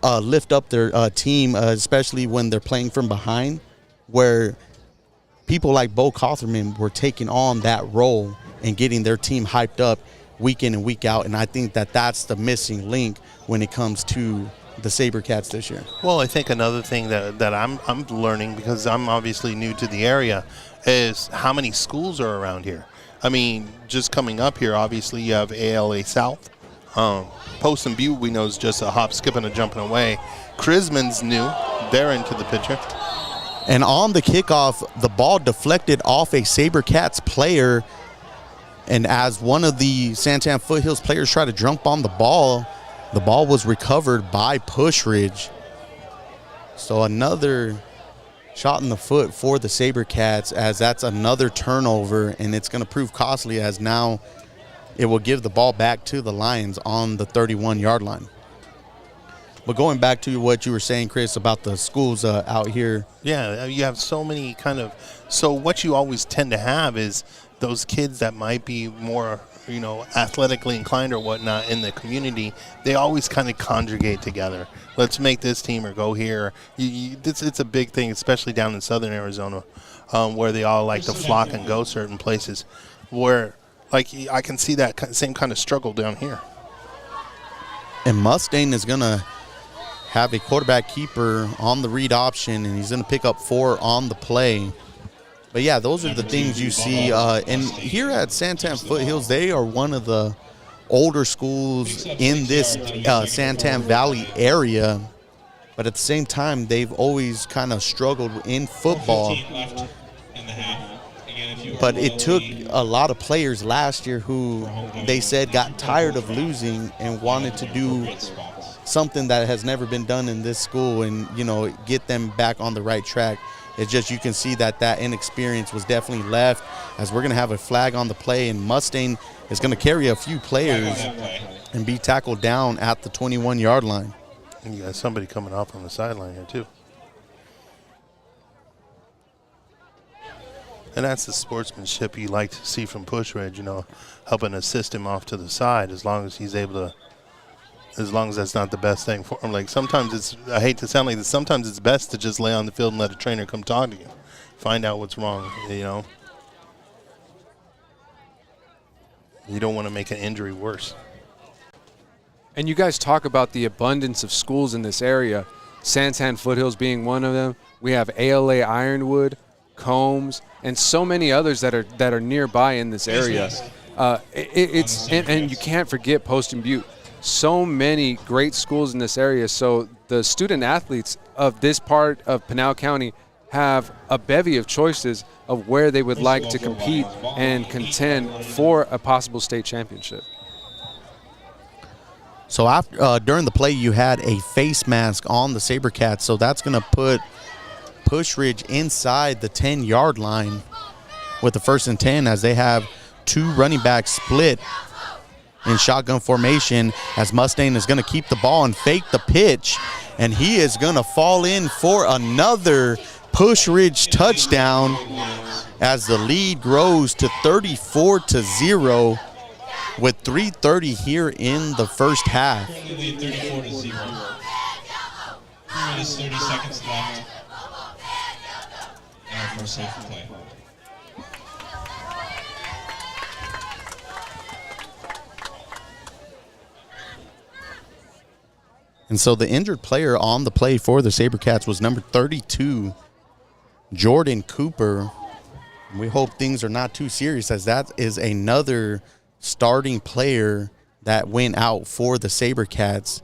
lift up their team, especially when they're playing from behind, where people like Bo Cotherman were taking on that role and getting their team hyped up week in and week out. And I think that that's the missing link when it comes to the SaberCats this year. Well, I think another thing that I'm learning, because I'm obviously new to the area, is how many schools are around here. I mean, just coming up here, obviously you have ALA South. Post and Butte, we know, is just a hop, skipping, and jumping away. Crisman's new. They're into the picture. And on the kickoff, the ball deflected off a SaberCats player. And as one of the Santan Foothills players tried to jump on the ball was recovered by Pusch Ridge. So another shot in the foot for the SaberCats, as that's another turnover, and it's going to prove costly, as now it will give the ball back to the Lions on the 31-yard line. But going back to what you were saying, Chris, about the schools out here. Yeah, you have so many so what you always tend to have is those kids that might be more, athletically inclined or whatnot in the community. They always kind of conjugate together. Let's make this team or go here. It's a big thing, especially down in southern Arizona, where they all like to flock and go certain places. Where, like, I can see that same kind of struggle down here. And Mustaine is going to have a quarterback keeper on the read option, and he's going to pick up 4 on the play. But, yeah, those are the things you see. And here at Santan Foothills, they are one of the older schools in this Santan Valley area. But at the same time, they've always kind of struggled in football. But it took a lot of players last year who they said got tired of losing and wanted to do something that has never been done in this school and, get them back on the right track. It's just you can see that inexperience was definitely left, as we're going to have a flag on the play, and Mustaine is going to carry a few players and be tackled down at the 21-yard line. And you got somebody coming off on the sideline here, too. And that's the sportsmanship you like to see from Pusch Ridge, helping assist him off to the side, as long as he's able to, as long as that's not the best thing for him. Like, sometimes I hate to sound like this, sometimes it's best to just lay on the field and let a trainer come talk to you, find out what's wrong, You don't want to make an injury worse. And you guys talk about the abundance of schools in this area, Santan Foothills being one of them. We have ALA Ironwood, Combs, and so many others that are nearby in this area. And you can't forget Post and Butte. So many great schools in this area. So the student athletes of this part of Pinal County have a bevy of choices of where they would like to compete and contend for a possible state championship. So after during the play, you had a face mask on the SaberCats, so that's going to put Pusch Ridge inside the 10-yard line with the 1st and 10, as they have 2 running backs split in shotgun formation, as Mustang is going to keep the ball and fake the pitch, and he is going to fall in for another Pusch Ridge touchdown as the lead grows to 34-0 with 3:30 here in the first half. 34-0. 3 minutes, 30 seconds left. And our first half of play. And so the injured player on the play for the SaberCats was number 32, Jordan Cooper. We hope things are not too serious, as that is another starting player that went out for the SaberCats.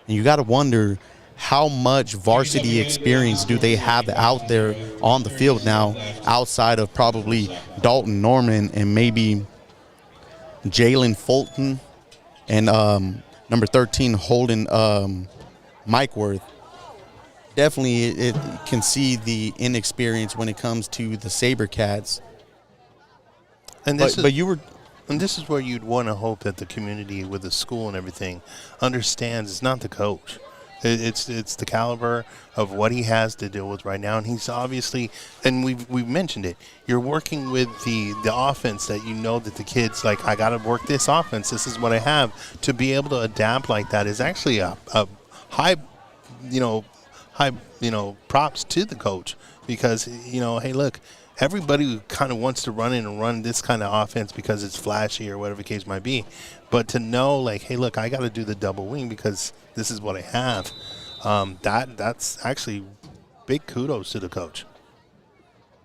And you got to wonder, how much varsity experience do they have out there on the field now, outside of probably Dalton Norman and maybe Jalen Fulton and number 13, Holden Mike Worth. Definitely it can see the inexperience when it comes to the SaberCats. And this is where you'd want to hope that the community with the school and everything understands it's not the coach. It's the caliber of what he has to deal with right now, and he's obviously, and we've mentioned it, you're working with the offense that you know that the kids, like, I got to work this offense, this is what I have. To be able to adapt like that is actually a high props to the coach, because, hey, look, everybody kind of wants to run in and run this kind of offense because it's flashy or whatever the case might be. But to know, like, hey, look, I got to do the double wing because this is what I have, that's actually big kudos to the coach.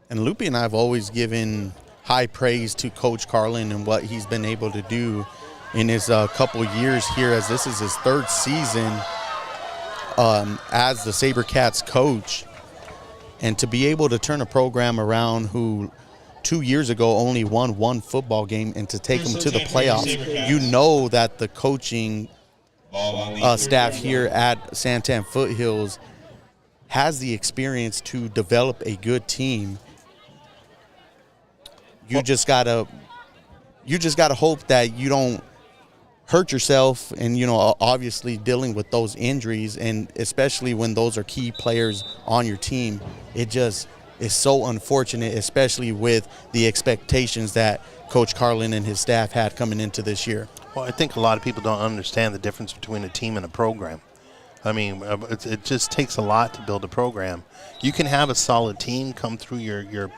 And Loopy and I have always given high praise to Coach Carlin and what he's been able to do in his couple years here, as this is his 3rd season as the SaberCats coach. And to be able to turn a program around who 2 years ago only won 1 football game, and to take them to the playoffs, you know that the coaching staff here at Santan Foothills has the experience to develop a good team. You just gotta hope that you don't hurt yourself, and obviously dealing with those injuries, and especially when those are key players on your team, it just is so unfortunate, especially with the expectations that Coach Carlin and his staff had coming into this year. Well, I think a lot of people don't understand the difference between a team and a program. I mean, it just takes a lot to build a program. You can have a solid team come through your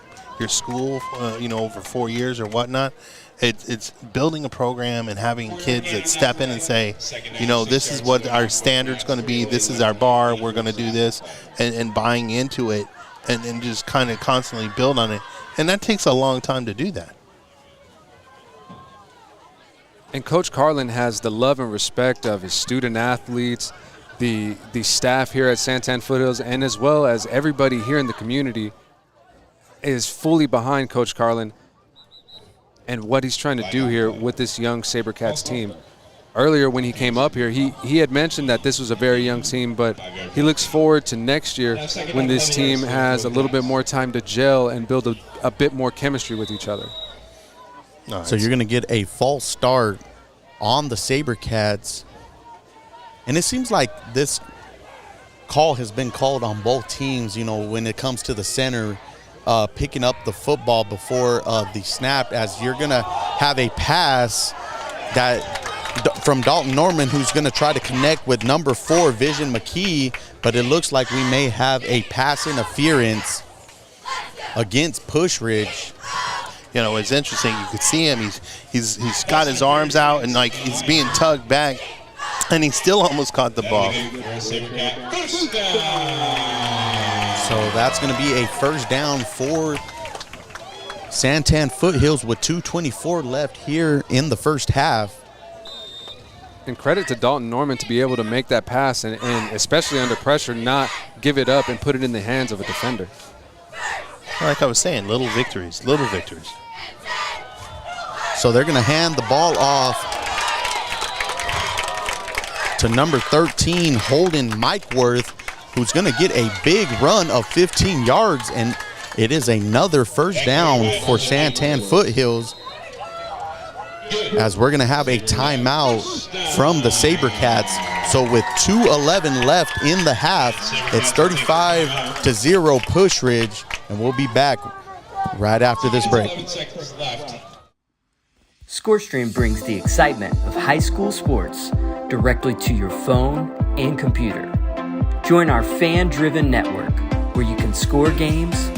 school, over 4 years or whatnot. It's building a program and having kids that step in and say, this is what our standard's going to be. This is our bar. We're going to do this, and buying into it, and just kind of constantly build on it. And that takes a long time to do that. And Coach Carlin has the love and respect of his student athletes, the staff here at Santan Foothills, and as well as everybody here in the community is fully behind Coach Carlin and what he's trying to do here with this young SaberCats team. Earlier when he came up here, he had mentioned that this was a very young team, but he looks forward to next year when this team has a little bit more time to gel and build a bit more chemistry with each other. Nice. So you're going to get a false start on the SaberCats. And it seems like this call has been called on both teams, when it comes to the center picking up the football before the snap, as you're going to have a pass from Dalton Norman, who's going to try to connect with number 4, Vision McKee, but it looks like we may have a pass interference against Pusch Ridge. It's interesting. You could see him. He's got his arms out, and like he's being tugged back. And he still almost caught the ball. SaberCat first down. So that's going to be a first down for Santan Foothills with 2:24 left here in the first half. And credit to Dalton Norman to be able to make that pass and especially under pressure, not give it up and put it in the hands of a defender. Like I was saying, little victories, little victories. So they're going to hand the ball off to number 13, Holden Mikeworth, who's going to get a big run of 15 yards, and it is another first down for Santan Foothills, as we're going to have a timeout from the SaberCats. So with 2:11 left in the half, it's 35-0 Pusch Ridge, and we'll be back right after this break. 11 seconds left. ScoreStream brings the excitement of high school sports directly to your phone and computer. Join our fan-driven network where you can score games,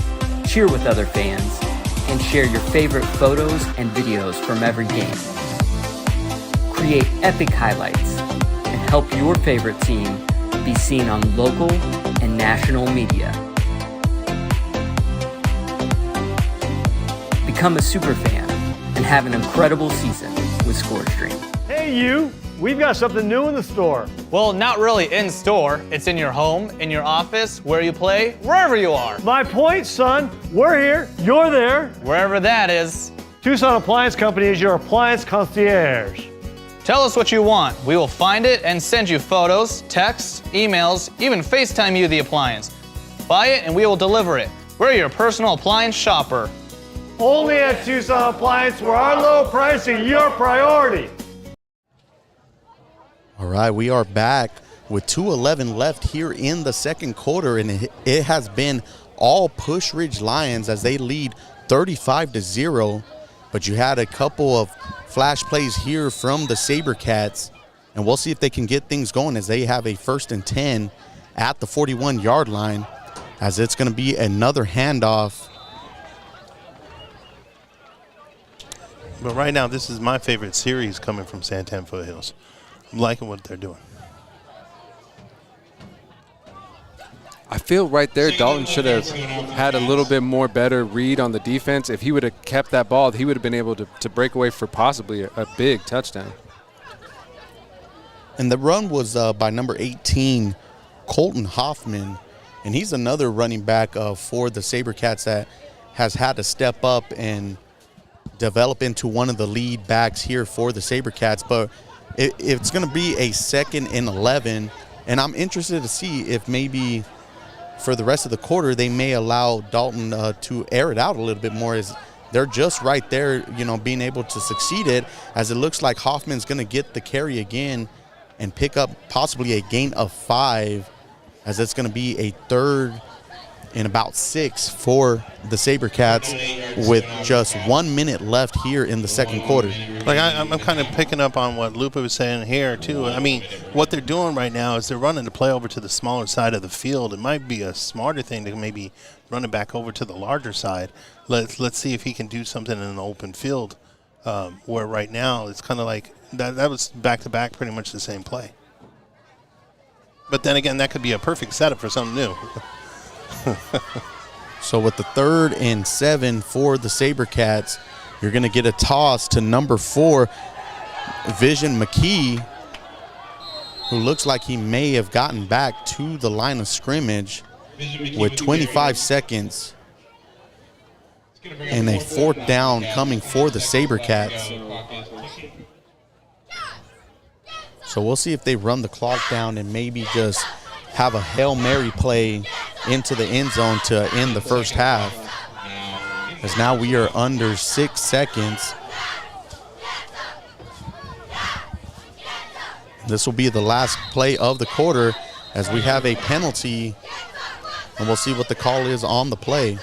cheer with other fans, and share your favorite photos and videos from every game. Create epic highlights and help your favorite team be seen on local and national media. Become a super fan and have an incredible season with ScoreStream. Hey, you. We've got something new in the store. Well, not really in store. It's in your home, in your office, where you play, wherever you are. My point, son. We're here. You're there. Wherever that is. Tucson Appliance Company is your appliance concierge. Tell us what you want. We will find it and send you photos, texts, emails, even FaceTime you the appliance. Buy it and we will deliver it. We're your personal appliance shopper. Only at Tucson Appliance, where our low price is your priority. All right, we are back with 2:11 left here in the second quarter, and it has been all Pusch Ridge Lions as they lead 35-0. But you had a couple of flash plays here from the SaberCats, and we'll see if they can get things going as they have a 1st and 10 at the 41-yard line, as it's going to be another handoff. But right now, this is my favorite series coming from Santan Foothills. I'm liking what they're doing. I feel right there Dalton should have had a little bit more better read on the defense. If he would have kept that ball, he would have been able to break away for possibly a big touchdown. And the run was by number 18, Colton Hoffman. And he's another running back for the SaberCats that has had to step up and develop into one of the lead backs here for the SaberCats. But it's going to be a 2nd and 11. And I'm interested to see if maybe for the rest of the quarter they may allow Dalton to air it out a little bit more, as they're just right there, being able to succeed it, as it looks like Hoffman's going to get the carry again and pick up possibly a gain of 5, as it's going to be a 3rd and about 6 for the SaberCats with just 1 minute left here in the second quarter. Like I'm kind of picking up on what Lupa was saying here too. I mean, what they're doing right now is they're running the play over to the smaller side of the field. It might be a smarter thing to maybe run it back over to the larger side. Let's see if he can do something in an open field, where right now it's kind of like that was back to back, pretty much the same play. But then again, that could be a perfect setup for something new. So with the 3rd and 7 for the SaberCats, you're going to get a toss to number 4, Vision McKee, who looks like he may have gotten back to the line of scrimmage with 25 seconds and a 4th down coming for the SaberCats. So we'll see if they run the clock down and maybe just have a Hail Mary play into the end zone to end the first half, as now we are under 6 seconds. This will be the last play of the quarter, as we have a penalty, and we'll see what the call is on the play.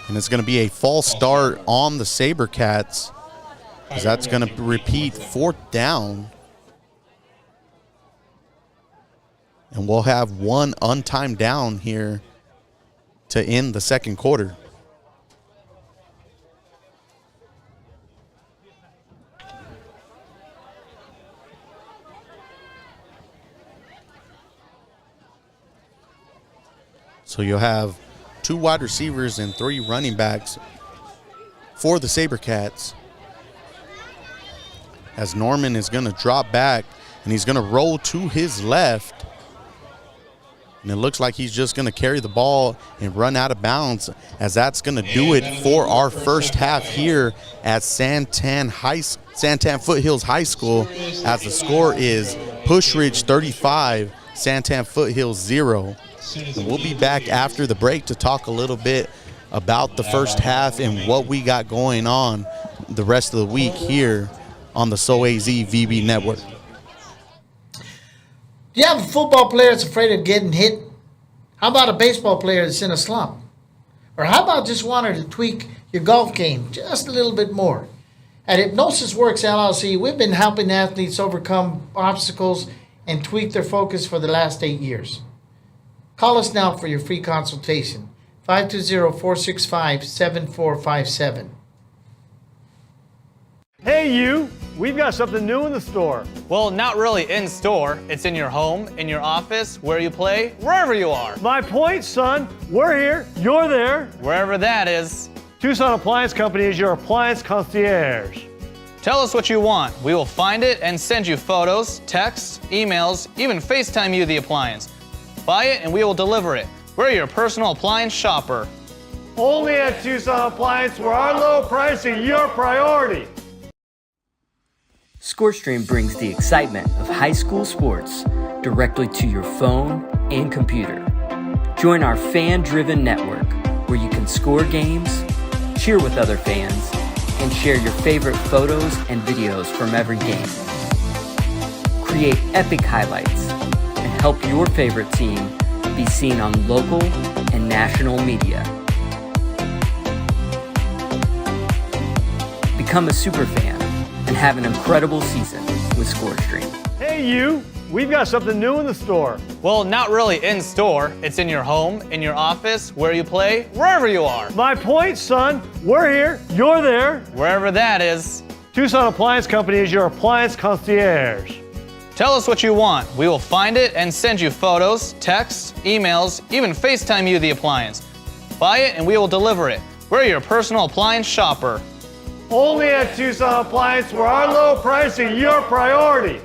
And it's going to be a false start on the SaberCats, because that's going to repeat 4th down. And we'll have one untimed down here to end the second quarter. So you'll have 2 wide receivers and 3 running backs for the SaberCats. As Norman is going to drop back, and he's going to roll to his left. And it looks like he's just going to carry the ball and run out of bounds, as that's going to do it for our first half here at Santan Foothills High School, as the score is Pusch Ridge 35, Santan Foothills 0. And we'll be back after the break to talk a little bit about the first half and what we got going on the rest of the week here on the SoAZ VB network. Do you have a football player that's afraid of getting hit? How about a baseball player that's in a slump? Or how about just wanting to tweak your golf game just a little bit more? At Hypnosis Works LLC, we've been helping athletes overcome obstacles and tweak their focus for the last 8 years. Call us now for your free consultation, 520-465-7457. Hey, you! We've got something new in the store. Well, not really in store. It's in your home, in your office, where you play, wherever you are. My point, son. We're here. You're there. Wherever that is. Tucson Appliance Company is your appliance concierge. Tell us what you want. We will find it and send you photos, texts, emails, even FaceTime you the appliance. Buy it and we will deliver it. We're your personal appliance shopper. Only at Tucson Appliance, where our low price is your priority. ScoreStream brings the excitement of high school sports directly to your phone and computer. Join our fan-driven network where you can score games, cheer with other fans, and share your favorite photos and videos from every game. Create epic highlights and help your favorite team be seen on local and national media. Become a super fan and have an incredible season with ScoreStream. Hey, you! We've got something new in the store. Well, not really in store. It's in your home, in your office, where you play, wherever you are. My point, son. We're here. You're there. Wherever that is. Tucson Appliance Company is your appliance concierge. Tell us what you want. We will find it and send you photos, texts, emails, even FaceTime you the appliance. Buy it and we will deliver it. We're your personal appliance shopper. Only at Tucson Appliance, where our low price is your priority.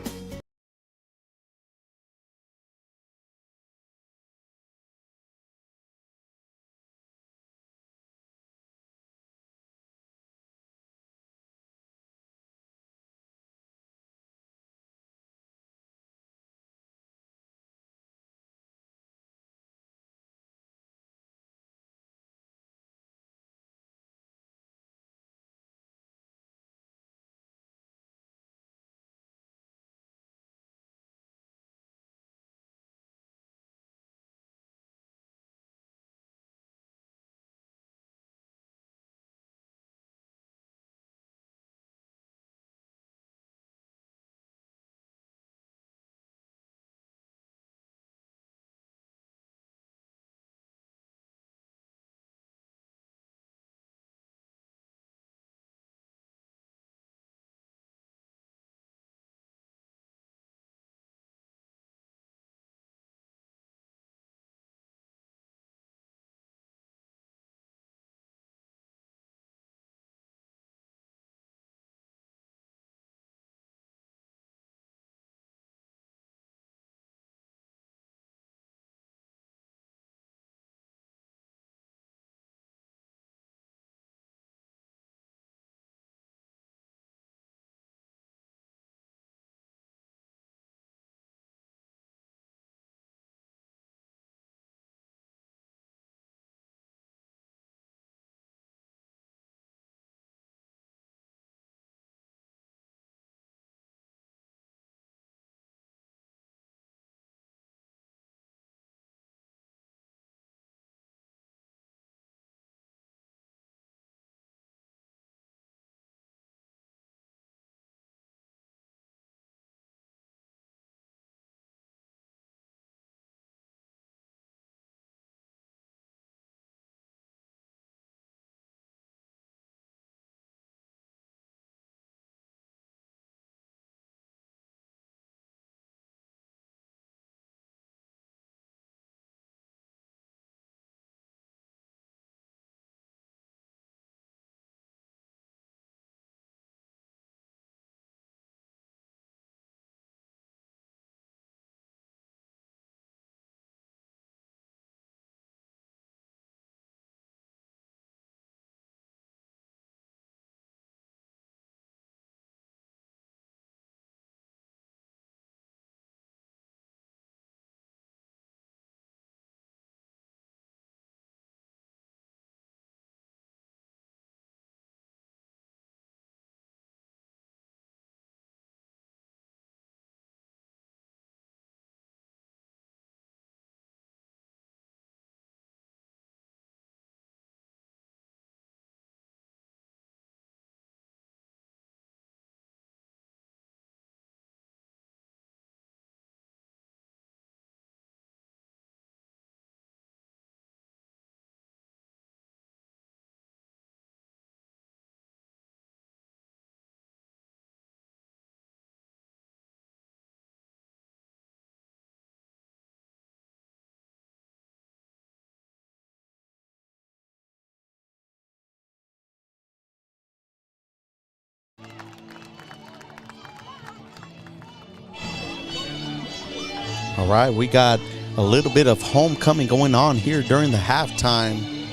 All right, we got a little bit of homecoming going on here during the halftime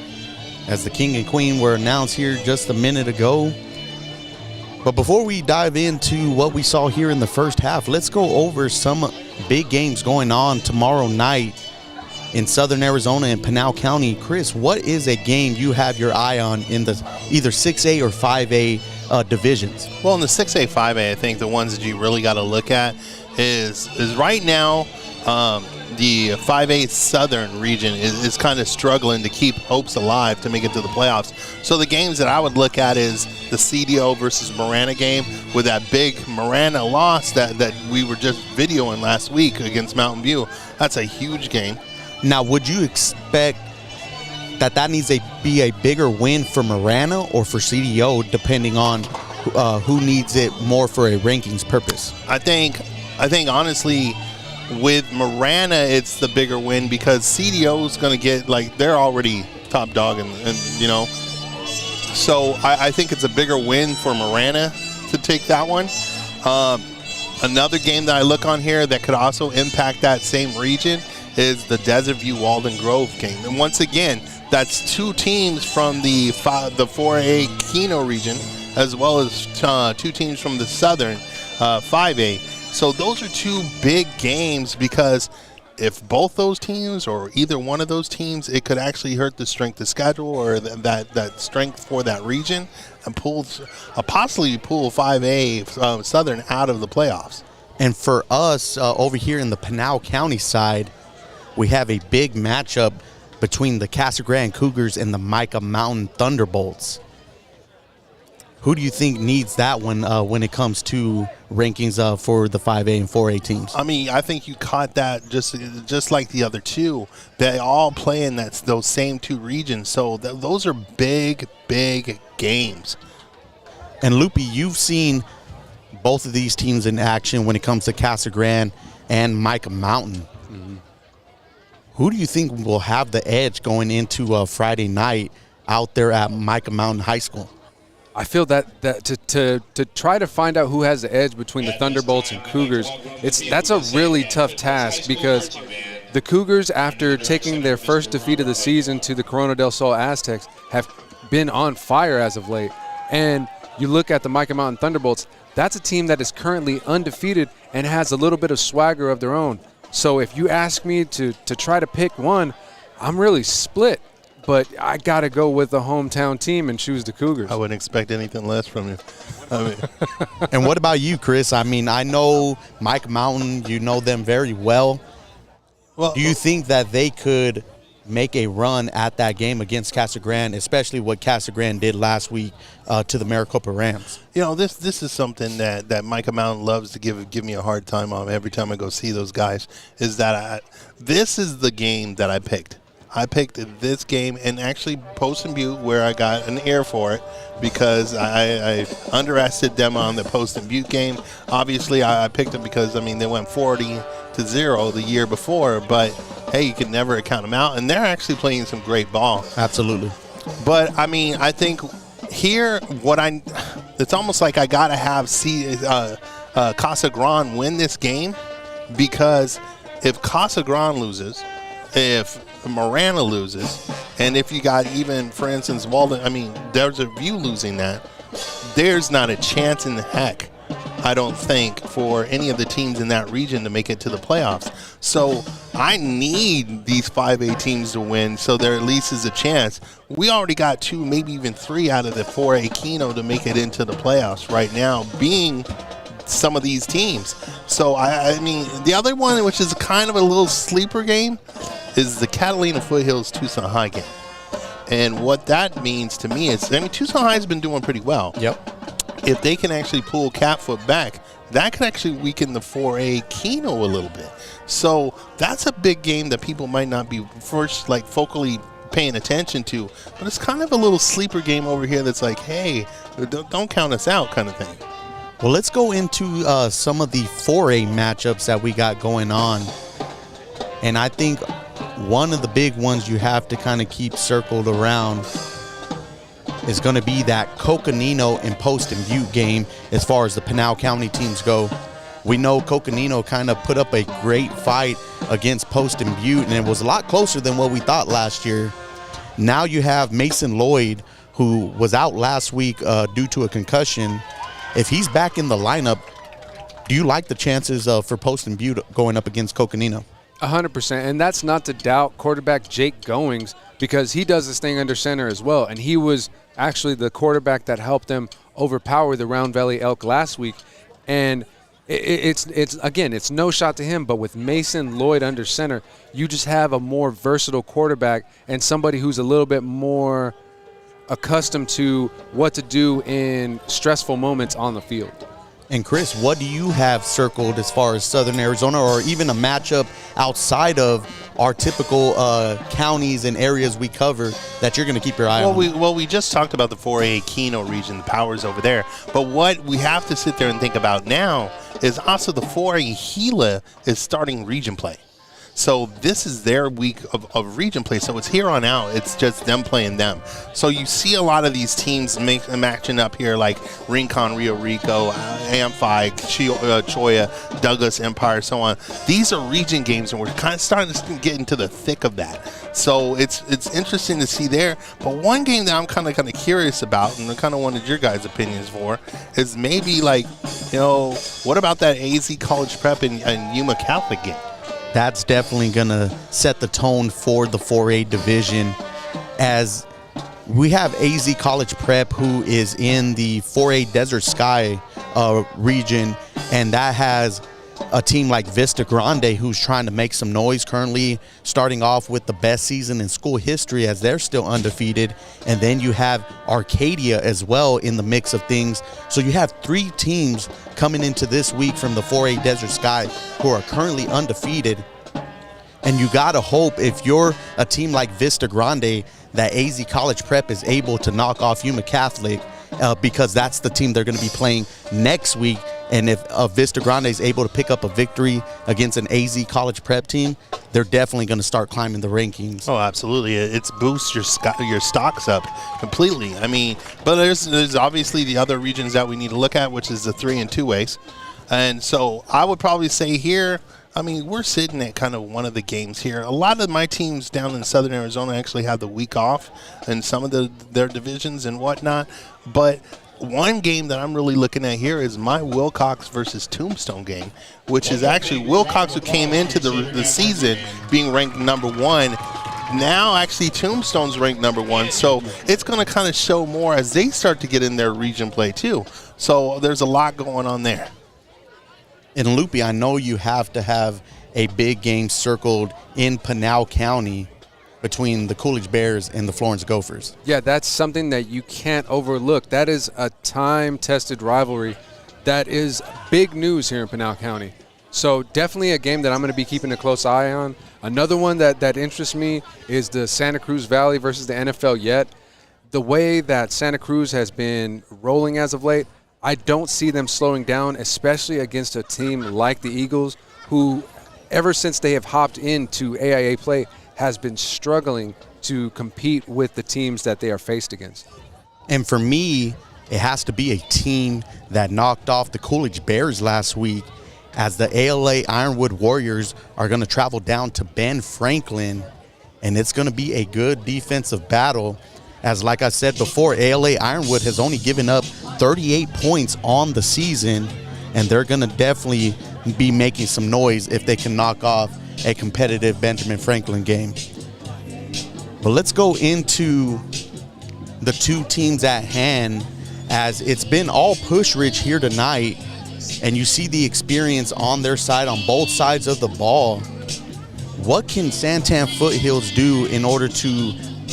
as the King and Queen were announced here just a minute ago. But before we dive into what we saw here in the first half, let's go over some big games going on tomorrow night in Southern Arizona and Pinal County. Chris, what is a game you have your eye on in the either 6A or 5A divisions? Well, in the 6A, 5A, I think the ones that you really got to look at is right now the 5A Southern region is kind of struggling to keep hopes alive to make it to the playoffs. So the games that I would look at is the CDO versus Marana game with that big Marana loss that we were just videoing last week against Mountain View. That's a huge game. Now, would you expect that needs to be a bigger win for Marana or for CDO, depending on who needs it more for a rankings purpose? I think honestly, with Marana, it's the bigger win because CDO is going to get, like, they're already top dog, and you know. So I think it's a bigger win for Marana to take that one. Another game that I look on here that could also impact that same region is the Desert View Walden Grove game. And once again, that's two teams from the 4A Keno region, as well as two teams from the Southern 5A. So those are two big games because if both those teams or either one of those teams, it could actually hurt the strength of schedule or that strength for that region and possibly pull 5A Southern out of the playoffs. And for us over here in the Pinal County side, we have a big matchup between the Casa Grande Cougars and the Micah Mountain Thunderbolts. Who do you think needs that one when it comes to rankings for the 5A and 4A teams? I mean, I think you caught that just like the other two. They all play in those same two regions, so those are big, big games. And Loopy, you've seen both of these teams in action when it comes to Casa Grande and Micah Mountain. Mm-hmm. Who do you think will have the edge going into Friday night out there at Micah Mountain High School? I feel that to try to find out who has the edge between the Thunderbolts and Cougars, that's a really tough task because the Cougars, after taking their first defeat of the season to the Corona del Sol Aztecs, have been on fire as of late. And you look at the Micah Mountain Thunderbolts, that's a team that is currently undefeated and has a little bit of swagger of their own. So if you ask me to try to pick one, I'm really split. But I got to go with the hometown team and choose the Cougars. I wouldn't expect anything less from you. And what about you, Chris? I mean, I know Mike Mountain, you know them very well. Well, do you think that they could make a run at that game against Casa Grande, especially what Casa Grande did last week to the Maricopa Rams? You know, this is something that Micah Mountain loves to give me a hard time on every time I go see those guys, is that this is the game that I picked. I picked this game, and actually Post and Butte, where I got an air for it because I underestimated them on the Post and Butte game. Obviously, I picked them because, I mean, they went 40-0 the year before, but, hey, you can never count them out, and they're actually playing some great ball. Absolutely. But, I mean, I think here it's almost like I got to have Casa Grande win this game because if Casa Grande loses, if Marana loses, and if you got even, for instance, Walden, I mean, there's a view losing that, there's not a chance in the heck, I don't think, for any of the teams in that region to make it to the playoffs. So I need these 5A teams to win so there at least is a chance. We already got 2, maybe even 3 out of the 4A Keno to make it into the playoffs right now, being some of these teams. So, I mean, the other one, which is kind of a little sleeper game, is the Catalina Foothills Tucson High game. And what that means to me is, I mean, Tucson High has been doing pretty well. Yep. If they can actually pull Catfoot back, that could actually weaken the 4A Keno a little bit. So that's a big game that people might not be first, like, focally paying attention to. But it's kind of a little sleeper game over here that's like, hey, don't count us out kind of thing. Well, let's go into some of the 4A matchups that we got going on. And I think one of the big ones you have to kind of keep circled around is going to be that Coconino and Post and Butte game as far as the Pinal County teams go. We know Coconino kind of put up a great fight against Post and Butte, and it was a lot closer than what we thought last year. Now you have Mason Lloyd, who was out last week due to a concussion. If he's back in the lineup, do you like the chances for Post and Butte going up against Coconino? 100%, and that's not to doubt quarterback Jake Goings, because he does this thing under center as well, and he was actually the quarterback that helped them overpower the Round Valley Elk last week. And it's again, it's no shot to him, but with Mason Lloyd under center, you just have a more versatile quarterback and somebody who's a little bit more accustomed to what to do in stressful moments on the field. And Chris, what do you have circled as far as Southern Arizona, or even a matchup outside of our typical counties and areas we cover that you're going to keep your eye on? Well, we just talked about the 4A Keno region, the powers over there. But what we have to sit there and think about now is also the 4A Gila is starting region play. So this is their week of region play. So it's here on out. It's just them playing them. So you see a lot of these teams matching up here, like Rincon, Rio Rico, Amphi, Choya, Douglas, Empire, so on. These are region games, and we're kind of starting to get into the thick of that. So it's interesting to see there. But one game that I'm kind of curious about, and I kind of wanted your guys' opinions for, is maybe what about that AZ College Prep and Yuma Catholic game? That's definitely going to set the tone for the 4A division, as we have AZ College Prep, who is in the 4A Desert Sky region, and that has a team like Vista Grande, who's trying to make some noise currently, starting off with the best season in school history as they're still undefeated. And then you have Arcadia as well in the mix of things. So you have 3 teams coming into this week from the 4A Desert Sky who are currently undefeated. And you got to hope, if you're a team like Vista Grande, that AZ College Prep is able to knock off Yuma Catholic, because that's the team they're going to be playing next week. And if Vista Grande is able to pick up a victory against an AZ College Prep team, they're definitely going to start climbing the rankings. Oh, absolutely. It's boosts your stocks up completely. I mean, but there's obviously the other regions that we need to look at, which is the 3 and 2As. And so I would probably say here, I mean, we're sitting at kind of one of the games here. A lot of my teams down in Southern Arizona actually have the week off in some of their divisions and whatnot. But one game that I'm really looking at here is my Wilcox versus Tombstone game, which is actually Wilcox, who came into the season being ranked number 1. Now actually Tombstone's ranked number 1. So it's going to kind of show more as they start to get in their region play too. So there's a lot going on there. And Loopy, I know you have to have a big game circled in Pinal County between the Coolidge Bears and the Florence Gophers. Yeah, that's something that you can't overlook. That is a time-tested rivalry. That is big news here in Pinal County. So definitely a game that I'm going to be keeping a close eye on. Another one that interests me is the Santa Cruz Valley versus the NFL Yet. The way that Santa Cruz has been rolling as of late, I don't see them slowing down, especially against a team like the Eagles, who ever since they have hopped into AIA play has been struggling to compete with the teams that they are faced against. And for me, it has to be a team that knocked off the Coolidge Bears last week, as the ALA Ironwood Warriors are going to travel down to Ben Franklin, and it's going to be a good defensive battle. As like I said before, ALA Ironwood has only given up 38 points on the season, and they're going to definitely be making some noise if they can knock off a competitive Benjamin Franklin game. But let's go into the 2 teams at hand, as it's been all Pusch Ridge here tonight, and you see the experience on their side on both sides of the ball. What can Santan Foothills do in order to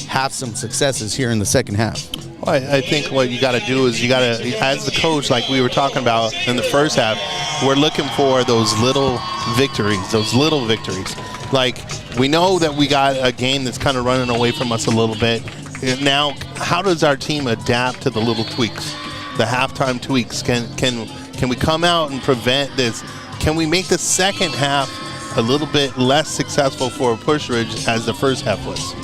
have some successes here in the second half? Well, I think what you got to do is you got to, as the coach, like we were talking about in the first half, we're looking for those little victories. Like, we know that we got a game that's kind of running away from us a little bit. And now, how does our team adapt to the little tweaks, the halftime tweaks? Can we come out and prevent this? Can we make the second half a little bit less successful for Pusch Ridge as the first half was?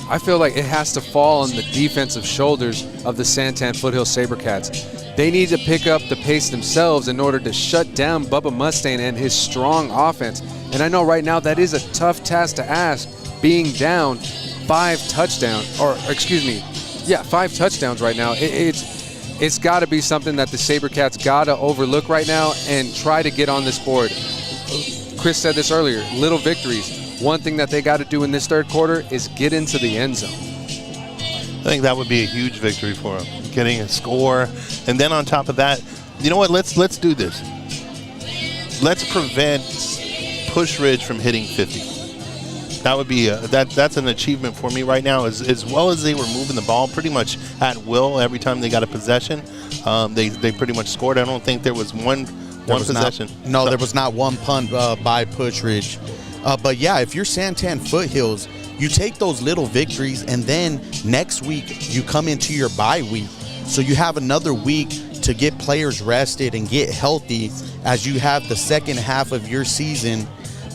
I feel like it has to fall on the defensive shoulders of the Santan Foothills SaberCats. They need to pick up the pace themselves in order to shut down Bubba Mustang and his strong offense. And I know right now that is a tough task to ask, being down 5 touchdowns, 5 touchdowns right now. It's got to be something that the SaberCats got to overlook right now and try to get on this board. Chris said this earlier, little victories. One thing that they got to do in this third quarter is get into the end zone. I think that would be a huge victory for them, getting a score. And then on top of that, you know what, let's do this. Let's prevent Pusch Ridge from hitting 50. That would be that's an achievement for me right now. As well as they were moving the ball pretty much at will every time they got a possession, they pretty much scored. I don't think there was one possession. There was not one punt by Pusch Ridge. But yeah, if you're Santan Foothills, you take those little victories, and then next week you come into your bye week, so you have another week to get players rested and get healthy as you have the second half of your season,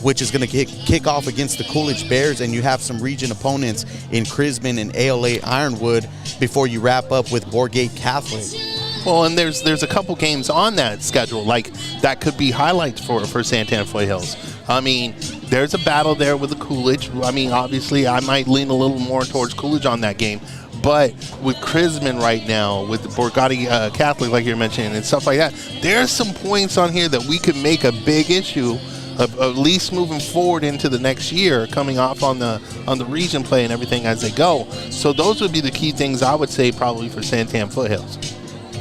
which is going to kick off against the Coolidge Bears, and you have some region opponents in Crisman and ALA Ironwood before you wrap up with Borgate Catholic. Well, and there's a couple games on that schedule, like that could be highlights for Santan Foothills. I mean, there's a battle there with the Coolidge. I mean, obviously, I might lean a little more towards Coolidge on that game. But with Crisman right now, with the Borgate Catholic, like you're mentioning, and stuff like that, there's some points on here that we could make a big issue of at least moving forward into the next year, coming off on the region play and everything as they go. So those would be the key things I would say probably for Santan Foothills.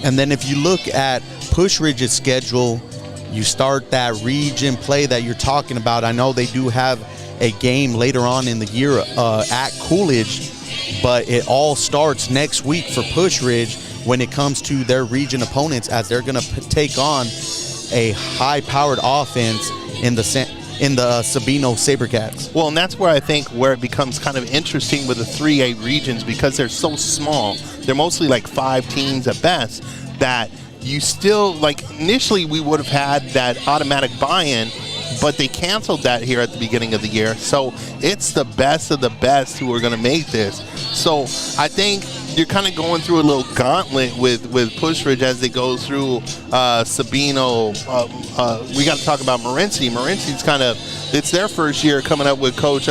And then if you look at Pusch Ridge's schedule, you start that region play that you're talking about. I know they do have a game later on in the year at Coolidge, but it all starts next week for Pusch Ridge when it comes to their region opponents, as they're going to take on a high-powered offense in the Sabino SaberCats. Well, and that's where I think where it becomes kind of interesting with the 3A regions, because they're so small. They're mostly like 5 teams at best, that you still, like, initially we would have had that automatic buy-in, but they canceled that here at the beginning of the year. So it's the best of the best who are going to make this. So I think you're kind of going through a little gauntlet with Pusch Ridge as they go through Sabino. We got to talk about Morenci. Morenci's kind of, it's their first year coming up with Coach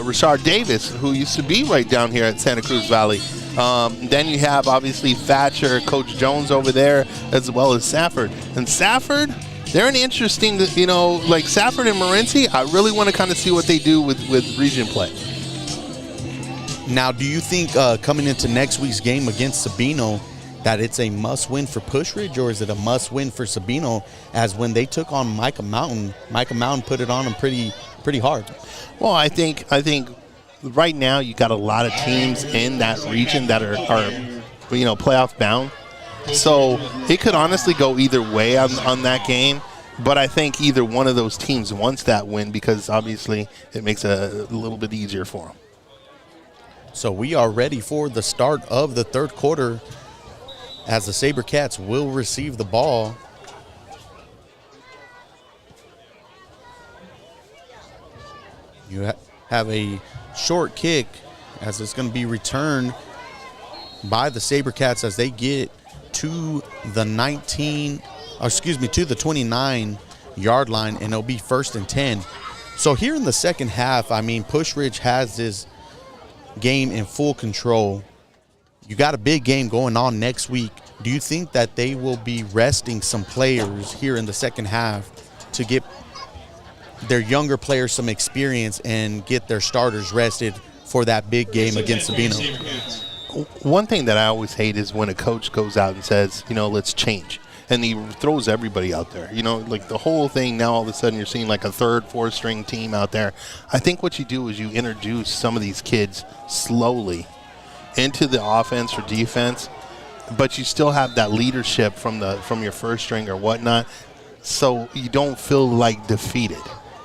Richard Davis, who used to be right down here at Santa Cruz Valley. Then you have, obviously, Thatcher, Coach Jones over there, as well as Safford. And Safford, they're an interesting, like Safford and Morenci, I really want to kind of see what they do with region play. Now, do you think coming into next week's game against Sabino that it's a must-win for Pusch Ridge, or is it a must-win for Sabino, as when they took on Micah Mountain put it on them pretty hard? Well, I think right now you got a lot of teams in that region that are playoff bound. So it could honestly go either way on that game. But I think either one of those teams wants that win, because obviously it makes it a little bit easier for them. So we are ready for the start of the third quarter, as the SaberCats will receive the ball. You have a short kick, as it's going to be returned by the SaberCats as they get to the 29-yard line, and it'll be 1st and 10. So here in the second half, I mean, Pusch Ridge has this game in full control. You got a big game going on next week. Do you think that they will be resting some players here in the second half to get their younger players some experience and get their starters rested for that big game against Sabino? One thing that I always hate is when a coach goes out and says, let's change. And he throws everybody out there. Like the whole thing, now all of a sudden you're seeing like a 3rd, 4th string team out there. I think what you do is you introduce some of these kids slowly into the offense or defense, but you still have that leadership from your 1st string or whatnot, so you don't feel like defeated.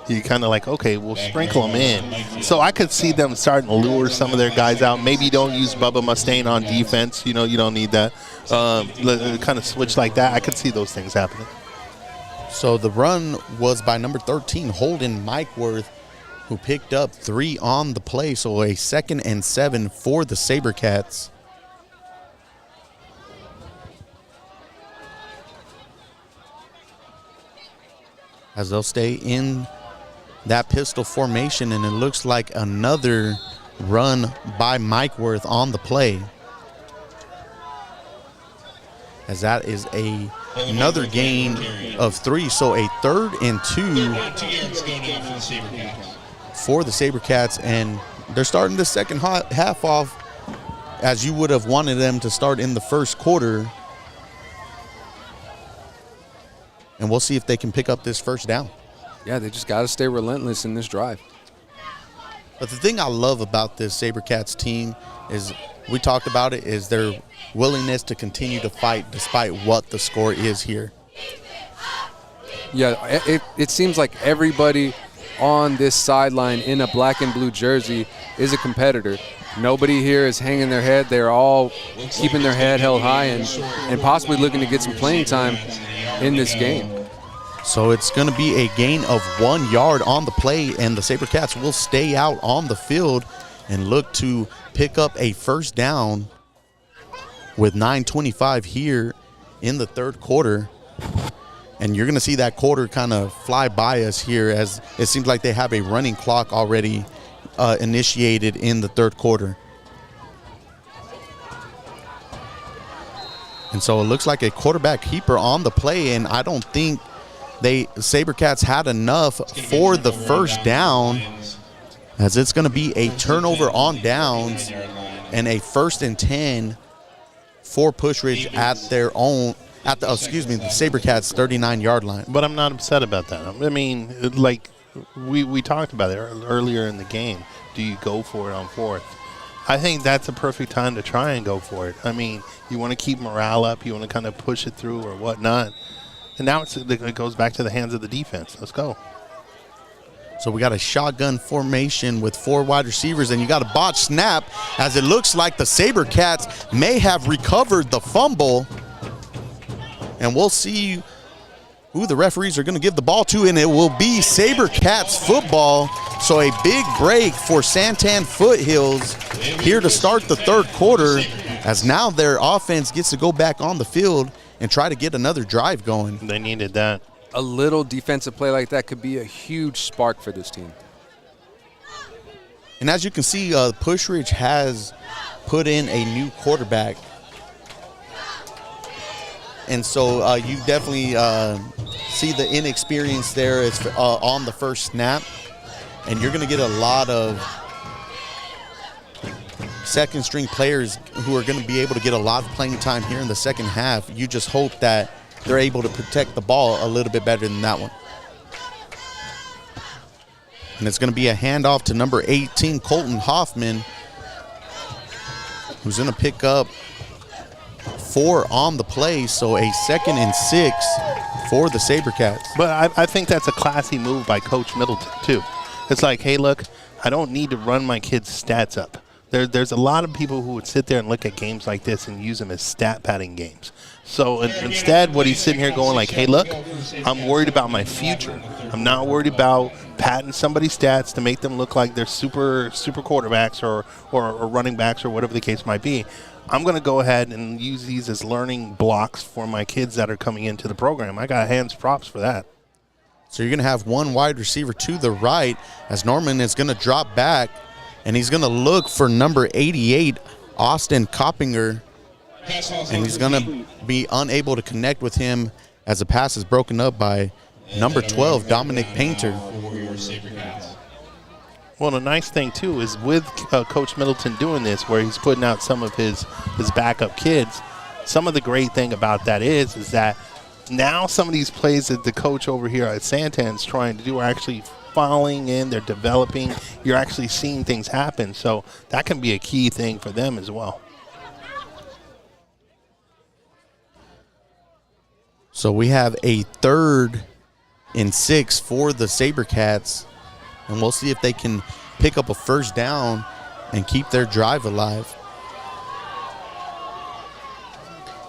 You kind of like, okay, we'll sprinkle them in. So I could see them starting to lure some of their guys out. Maybe you don't use Bubba Mustaine on defense. You don't need that. Kind of switch like that. I could see those things happening. So the run was by number 13, Holden Mikeworth, who picked up 3 on the play. So a 2nd and 7 for the SaberCats. As they'll stay in that pistol formation, and it looks like another run by Mike Worth on the play. As that is another gain of 3, so a 3rd and 2 2 yards go now for the SaberCats. for the SaberCats, and they're starting the second half off as you would have wanted them to start in the first quarter. And we'll see if they can pick up this first down. Yeah, they just got to stay relentless in this drive. But the thing I love about this SaberCats team is, we talked about it, is their willingness to continue to fight despite what the score is here. Yeah, it seems like everybody on this sideline in a black and blue jersey is a competitor. Nobody here is hanging their head. They're all keeping their head held high and possibly looking to get some playing time in this game. So it's going to be a gain of 1 yard on the play, and the SaberCats will stay out on the field and look to pick up a first down with 9:25 here in the third quarter. And you're going to see that quarter kind of fly by us here, as it seems like they have a running clock already initiated in the third quarter. And so it looks like a quarterback keeper on the play, and I don't think SaberCats had enough for the first down, as it's going to be a turnover on downs and a 1st and 10 for Pusch Ridge at their own, the SaberCats 39-yard line. But I'm not upset about that. I mean, like we talked about it earlier in the game. Do you go for it on 4th? I think that's a perfect time to try and go for it. I mean, you want to keep morale up. You want to kind of push it through or whatnot. And now it goes back to the hands of the defense. Let's go. So we got a shotgun formation with 4 wide receivers, and you got a botched snap, as it looks like the SaberCats may have recovered the fumble. And we'll see who the referees are going to give the ball to, and it will be SaberCats football. So a big break for Santan Foothills here to start the third quarter, as now their offense gets to go back on the field and try to get another drive going. They needed that. A little defensive play like that could be a huge spark for this team. And as you can see, Pusch Ridge has put in a new quarterback. And so you definitely see the inexperience there is on the first snap. And you're going to get a lot of second-string players who are going to be able to get a lot of playing time here in the second half. You just hope that they're able to protect the ball a little bit better than that one. And it's going to be a handoff to number 18, Colton Hoffman, who's going to pick up 4 on the play, so a 2nd and 6 for the SaberCats. But I think that's a classy move by Coach Middleton, too. It's like, hey, look, I don't need to run my kids' stats up. There's a lot of people who would sit there and look at games like this and use them as stat padding games. So instead, what he's sitting here going like, hey, look, I'm worried about my future. I'm not worried about padding somebody's stats to make them look like they're super quarterbacks or running backs or whatever the case might be. I'm going to go ahead and use these as learning blocks for my kids that are coming into the program. I got hands props for that. So you're going to have 1 wide receiver to the right, as Norman is going to drop back, and he's going to look for number 88, Austin Coppinger, and he's going to be unable to connect with him as the pass is broken up by number 12, Dominic Painter. Well, the nice thing, too, is with Coach Middleton doing this, where he's putting out some of his backup kids, some of the great thing about that is that now some of these plays that the coach over here at Santan's trying to do are actually falling in, they're developing, you're actually seeing things happen. So that can be a key thing for them as well. So we have a 3rd and 6 for the SaberCats, and we'll see if they can pick up a first down and keep their drive alive.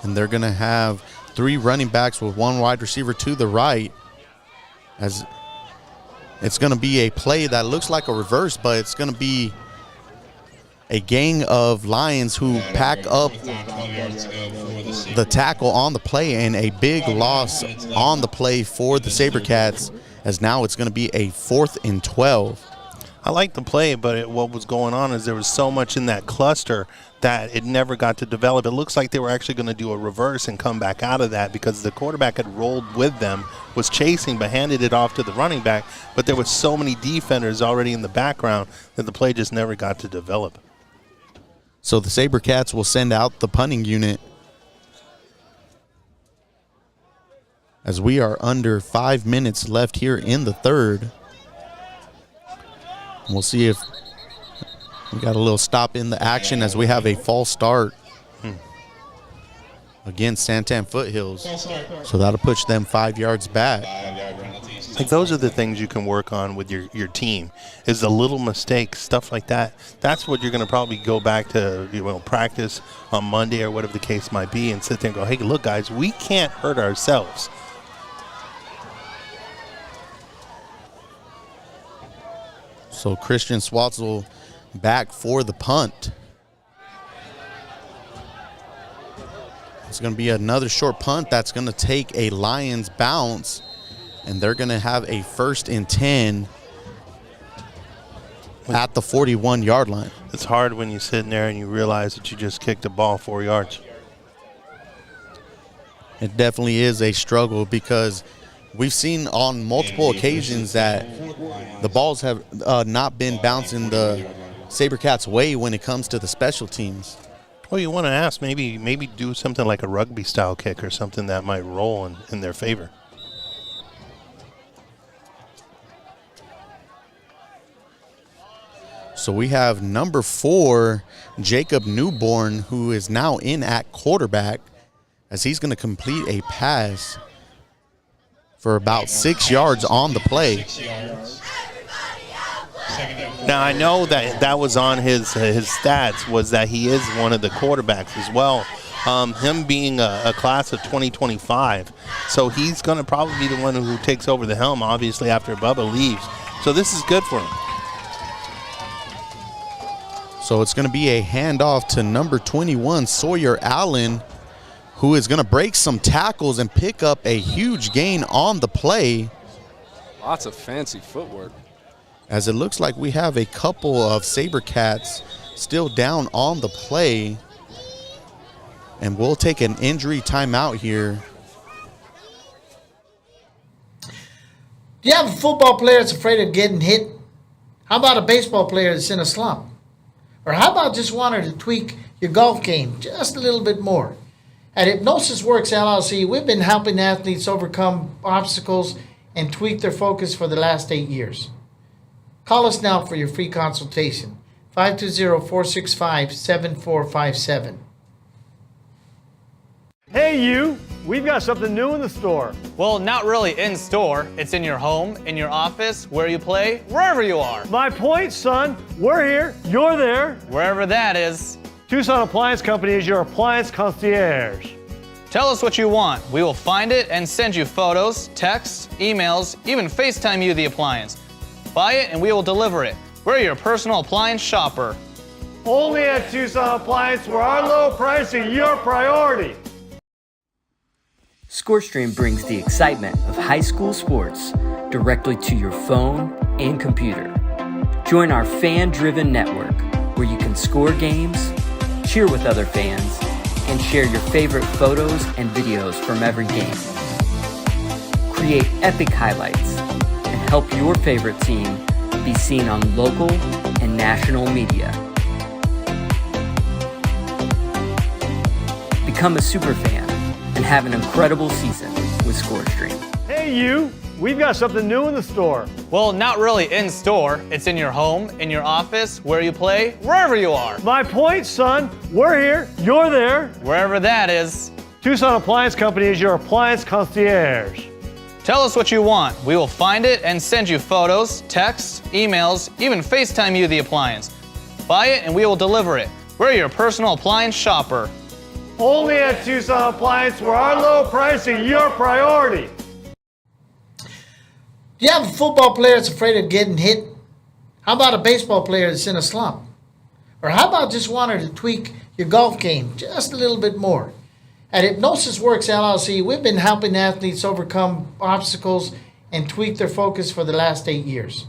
And they're going to have 3 running backs with 1 wide receiver to the right, as it's going to be a play that looks like a reverse, but it's going to be a gang of Lions who pack up the tackle on the play, and a big loss on the play for the SaberCats, as now it's going to be a 4th and 12. I like the play, but what was going on is there was so much in that cluster that it never got to develop. It looks like they were actually going to do a reverse and come back out of that because the quarterback had rolled with them, was chasing, but handed it off to the running back. But there was so many defenders already in the background that the play just never got to develop. So the SaberCats will send out the punting unit as we are under 5 minutes left here in the third. We'll see if we got a little stop in the action as we have a false start against Santan Foothills. So that'll push them 5 yards back. Like those are the things you can work on with your team, is the little mistakes, stuff like that. That's what you're going to probably go back to, practice on Monday or whatever the case might be, and sit there and go, hey, look, guys, we can't hurt ourselves. So Christian Swatzel back for the punt. It's going to be another short punt that's going to take a Lions bounce, and they're going to have a 1st and 10 at the 41-yard line. It's hard when you sit in there and you realize that you just kicked the ball 4 yards. It definitely is a struggle because we've seen on multiple occasions that the balls have not been bouncing the SaberCats' way when it comes to the special teams. Well, you want to ask, maybe do something like a rugby-style kick or something that might roll in their favor. So we have number 4, Jacob Newborn, who is now in at quarterback, as he's going to complete a pass for about 6 yards on the play. Now, I know that was on his stats, was that he is one of the quarterbacks as well. Him being a class of 2025. So he's going to probably be the one who takes over the helm, obviously, after Bubba leaves. So this is good for him. So it's going to be a handoff to number 21, Sawyer Allen, who is going to break some tackles and pick up a huge gain on the play. Lots of fancy footwork. As it looks like we have a couple of SaberCats still down on the play. And we'll take an injury timeout here. Do you have a football player that's afraid of getting hit? How about a baseball player that's in a slump? Or how about just wanting to tweak your golf game just a little bit more? At Hypnosis Works LLC, we've been helping athletes overcome obstacles and tweak their focus for the last 8 years. Call us now for your free consultation, 520-465-7457. Hey you, we've got something new in the store. Well, not really in store. It's in your home, in your office, where you play, wherever you are. My point, son, we're here, you're there. Wherever that is. Tucson Appliance Company is your appliance concierge. Tell us what you want. We will find it and send you photos, texts, emails, even FaceTime you the appliance. Buy it and we will deliver it. We're your personal appliance shopper. Only at Tucson Appliance, where our low price is your priority. ScoreStream brings the excitement of high school sports directly to your phone and computer. Join our fan-driven network where you can score games, cheer with other fans, and share your favorite photos and videos from every game. Create epic highlights and help your favorite team be seen on local and national media. Become a super fan and have an incredible season with ScoreStream. Hey you, we've got something new in the store. Well, not really in store. It's in your home, in your office, where you play, wherever you are. My point, son, we're here, you're there. Wherever that is. Tucson Appliance Company is your appliance concierge. Tell us what you want. We will find it and send you photos, texts, emails, even FaceTime you the appliance. Buy it and we will deliver it. We're your personal appliance shopper. Only at Tucson Appliance, where our low price is your priority. Do you have a football player that's afraid of getting hit? How about a baseball player that's in a slump? Or how about just wanting to tweak your golf game just a little bit more? At Hypnosis Works LLC, we've been helping athletes overcome obstacles and tweak their focus for the last 8 years.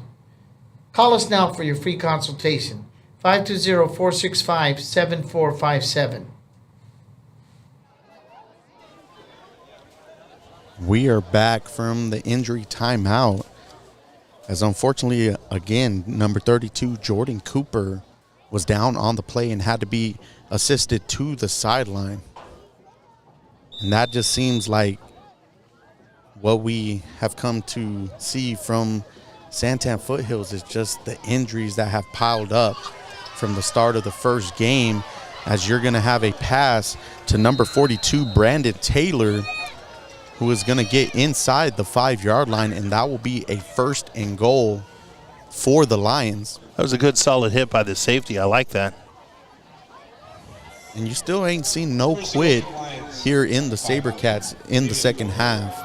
Call us now for your free consultation, 520-465-7457. We are back from the injury timeout, as unfortunately, again, number 32, Jordan Cooper, was down on the play and had to be assisted to the sideline. And that just seems like what we have come to see from Santan Foothills is just the injuries that have piled up from the start of the first game, as you're going to have a pass to number 42, Brandon Taylor, who is going to get inside the 5-yard line, and that will be a 1st and goal for the Lions. That was a good solid hit by the safety. I like that. And you still ain't seen no quit here in the SaberCats in the second half.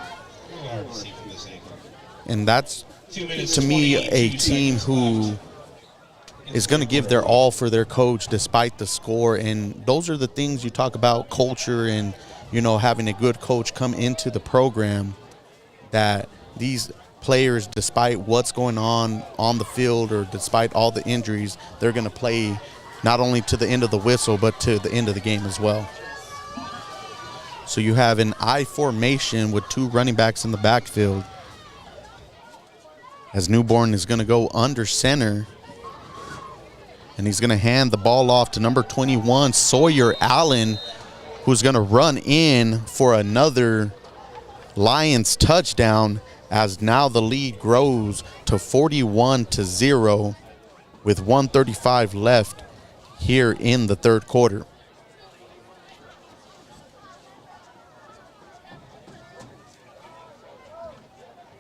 And that's, to me, a team who is going to give their all for their coach despite the score. And those are the things you talk about, culture and, you know, having a good coach come into the program, that these players, despite what's going on the field or despite all the injuries, they're going to play not only to the end of the whistle but to the end of the game as well. So you have an I formation with 2 running backs in the backfield, as Newborn is going to go under center, and he's going to hand the ball off to number 21, Sawyer Allen, who's going to run in for another Lions touchdown, as now the lead grows to 41-0 with 1:35 left here in the third quarter.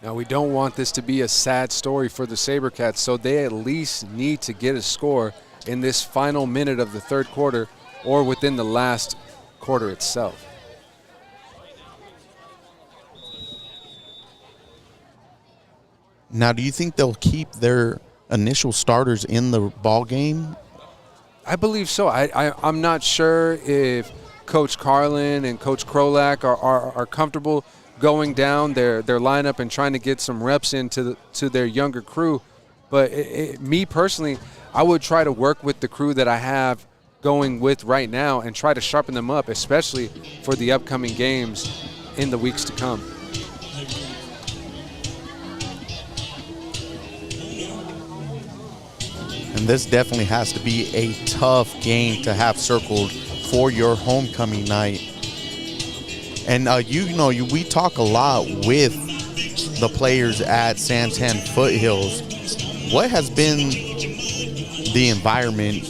Now, we don't want this to be a sad story for the SaberCats, so they at least need to get a score in this final minute of the third quarter or within the last quarter itself. Now, do you think they'll keep their initial starters in the ball game? I believe so. I'm not sure if Coach Carlin and Coach Krolak are comfortable going down their lineup and trying to get some reps into their younger crew. But me personally, I would try to work with the crew that I have going with right now and try to sharpen them up, especially for the upcoming games in the weeks to come. And this definitely has to be a tough game to have circled for your homecoming night. And we talk a lot with the players at Santan Foothills. What has been the environment,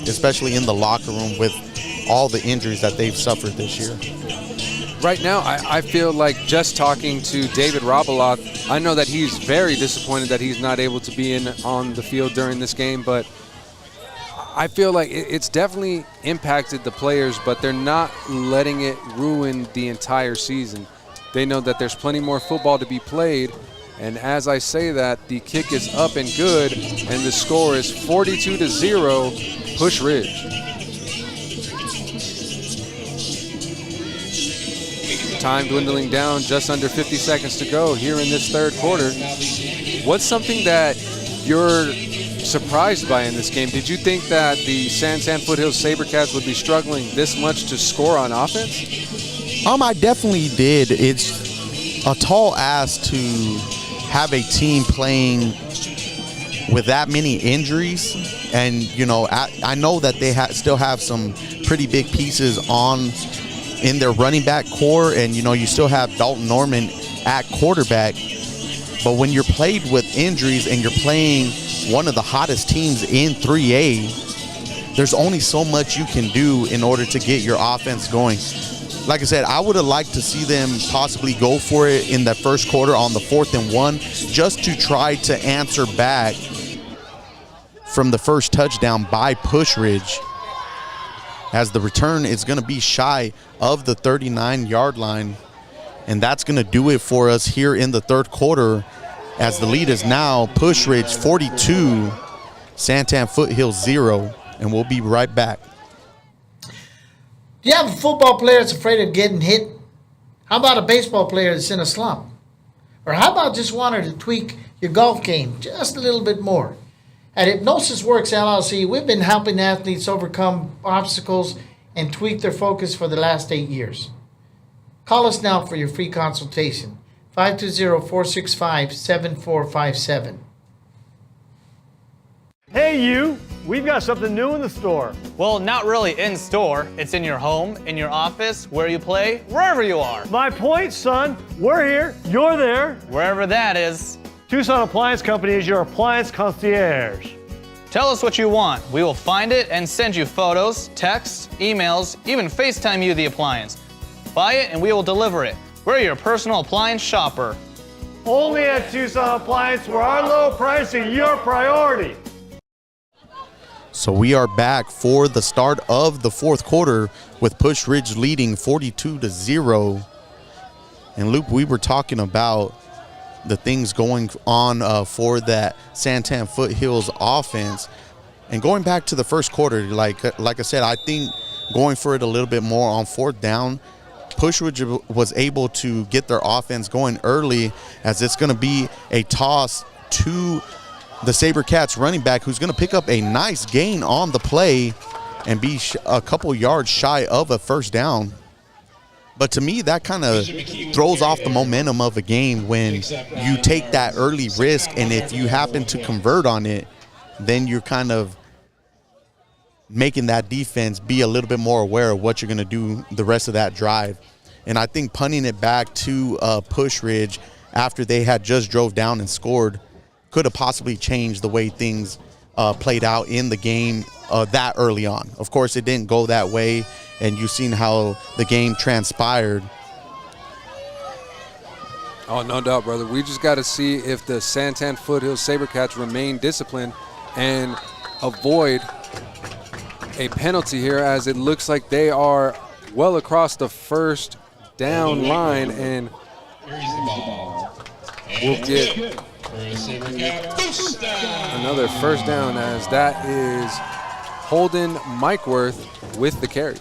especially in the locker room, with all the injuries that they've suffered this year? Right now, I feel like just talking to David Robaloth, I know that he's very disappointed that he's not able to be on the field during this game, but I feel like it's definitely impacted the players, but they're not letting it ruin the entire season. They know that there's plenty more football to be played, and as I say that, the kick is up and good, and the score is 42-0, Pusch Ridge. Time dwindling down, just under 50 seconds to go here in this third quarter. What's something that you're surprised by in this game? Did you think that the Santan Foothills SaberCats would be struggling this much to score on offense? I definitely did. It's a tall ask to have a team playing with that many injuries. And, you know, I know that they still have some pretty big pieces in their running back core, and you still have Dalton Norman at quarterback. But when you're played with injuries and you're playing one of the hottest teams in 3A, there's only so much you can do in order to get your offense going. Like I said, I would have liked to see them possibly go for it in that first quarter on the 4th and 1, just to try to answer back from the first touchdown by Pusch Ridge, as the return is going to be shy of the 39-yard line. And that's going to do it for us here in the third quarter, as the lead is now Pusch Ridge 42, Santan Foothills 0. And we'll be right back. Do you have a football player that's afraid of getting hit? How about a baseball player that's in a slump? Or how about just wanting to tweak your golf game just a little bit more? At Hypnosis Works LLC, we've been helping athletes overcome obstacles and tweak their focus for the last 8 years. Call us now for your free consultation, 520-465-7457. Hey you, we've got something new in the store. Well, not really in store. It's in your home, in your office, where you play, wherever you are. My point, son, we're here, you're there. Wherever that is. Tucson Appliance Company is your appliance concierge. Tell us what you want. We will find it and send you photos, texts, emails, even FaceTime you the appliance. Buy it and we will deliver it. We're your personal appliance shopper. Only at Tucson Appliance, where our low price is your priority. So we are back for the start of the fourth quarter with Pusch Ridge leading 42-0. And Luke, we were talking about the things going on for that Santan Foothills offense. And going back to the first quarter, like I said, I think going for it a little bit more on fourth down, Pusch Ridge was able to get their offense going early, as it's going to be a toss to the SaberCats running back, who's going to pick up a nice gain on the play and be a couple yards shy of a first down. But to me, that kind of throws off the momentum of a game when you take that early risk, and if you happen to convert on it, then you're kind of making that defense be a little bit more aware of what you're going to do the rest of that drive. And I think punting it back to Pusch Ridge after they had just drove down and scored could have possibly changed the way things played out in the game that early on. Of course, it didn't go that way, and you've seen how the game transpired. Oh, no doubt, brother. We just got to see if the Santan Foothills SaberCats remain disciplined and avoid a penalty here, as it looks like they are well across the first down line, and we'll get another first down, as that is Holden Mikeworth with the carry.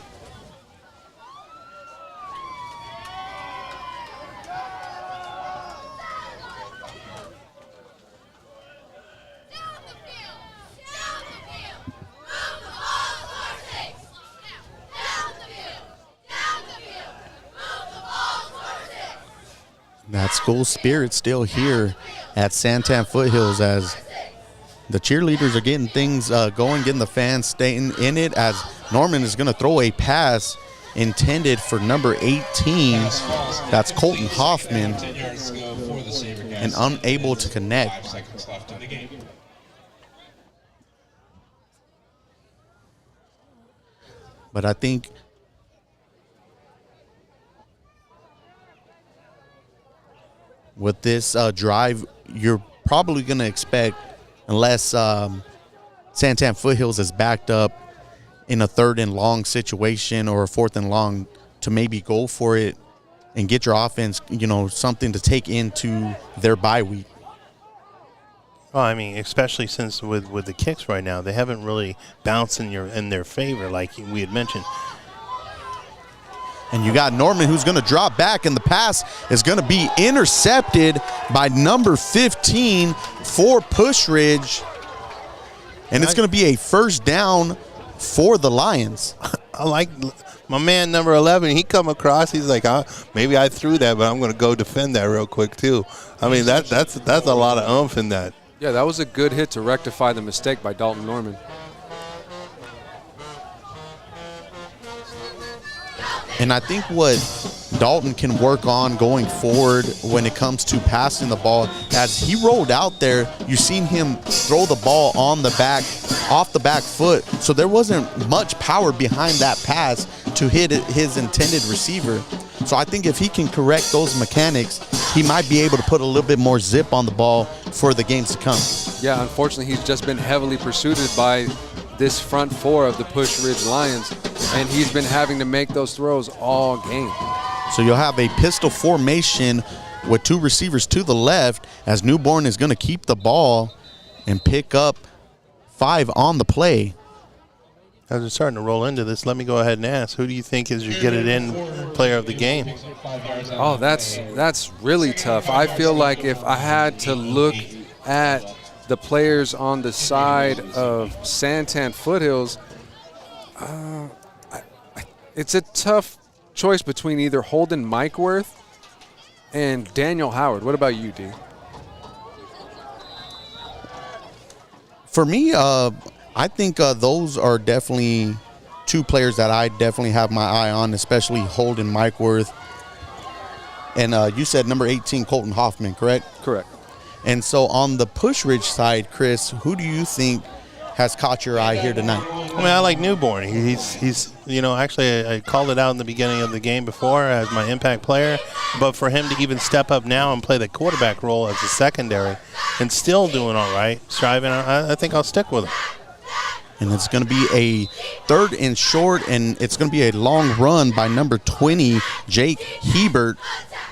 That school spirit still here at Santan Foothills, as the cheerleaders are getting things going, getting the fans staying in it, as Norman is going to throw a pass intended for number 18. That's Colton Hoffman, and unable to connect. But I think with this drive, you're probably going to expect, unless Santan Foothills is backed up in a 3rd and long situation or a 4th and long, to maybe go for it and get your offense, something to take into their bye week. Oh, I mean, especially since with the kicks right now, they haven't really bounced in their favor, like we had mentioned. And you got Norman, who's going to drop back, and the pass is going to be intercepted by number 15 for Pusch Ridge. And it's going to be a first down for the Lions. I like my man, number 11. He come across. He's like, maybe I threw that, but I'm going to go defend that real quick too. I mean, that's a lot of oomph in that. Yeah, that was a good hit to rectify the mistake by Dalton Norman. And I think what Dalton can work on going forward when it comes to passing the ball, as he rolled out there, you've seen him throw the ball on the back, off the back foot. So there wasn't much power behind that pass to hit his intended receiver. So I think if he can correct those mechanics, he might be able to put a little bit more zip on the ball for the games to come. Yeah, unfortunately, he's just been heavily pursued by this front four of the Pusch Ridge Lions, and he's been having to make those throws all game. So you'll have a pistol formation with 2 receivers to the left, as Newborn is going to keep the ball and pick up 5 on the play. As we're starting to roll into this, let me go ahead and ask, who do you think is your get-it-in player of the game? Oh, that's really tough. I feel like if I had to look at the players on the side of Santan Foothills, it's a tough choice between either Holden Mikeworth and Daniel Howard. What about you, D? For me, I think those are definitely two players that I definitely have my eye on, especially Holden Mikeworth. And you said number 18, Colton Hoffman, correct? Correct. And so on the Pusch Ridge side, Chris, who do you think has caught your eye here tonight? I mean, I like Newborn. He's actually I called it out in the beginning of the game before as my impact player, but for him to even step up now and play the quarterback role as a secondary and still doing all right, striving, I think I'll stick with him. And it's going to be a 3rd and short, and it's going to be a long run by number 20, Jake Hebert,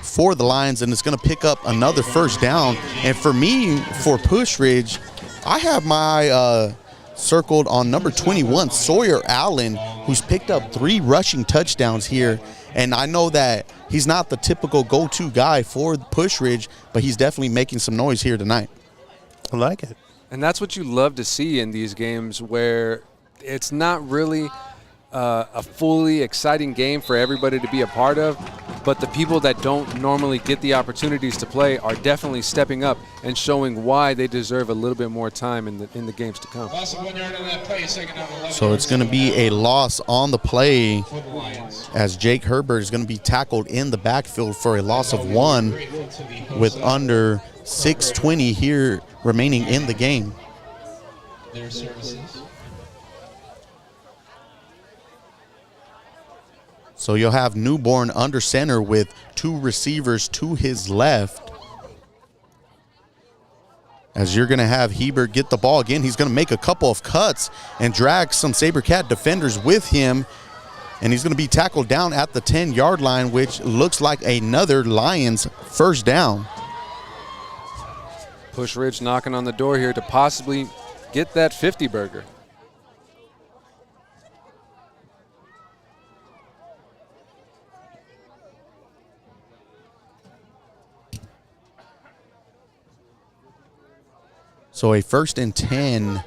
for the Lions, and it's going to pick up another first down. And for me, for Pusch Ridge, I have my circled on number 21, Sawyer Allen, who's picked up 3 rushing touchdowns here. And I know that he's not the typical go-to guy for Pusch Ridge, but he's definitely making some noise here tonight. I like it. And that's what you love to see in these games, where it's not really a fully exciting game for everybody to be a part of, but the people that don't normally get the opportunities to play are definitely stepping up and showing why they deserve a little bit more time in the games to come. So it's going to be a loss on the play as Jake Herbert is going to be tackled in the backfield for a loss of 1 with under 6:20 here remaining in the game. Their services. So you'll have Newborn under center with 2 receivers to his left. As you're going to have Hebert get the ball again. He's going to make a couple of cuts and drag some SaberCat defenders with him. And he's going to be tackled down at the 10-yard line, which looks like another Lions first down. Pusch Ridge knocking on the door here to possibly get that 50-burger. So a 1st and 10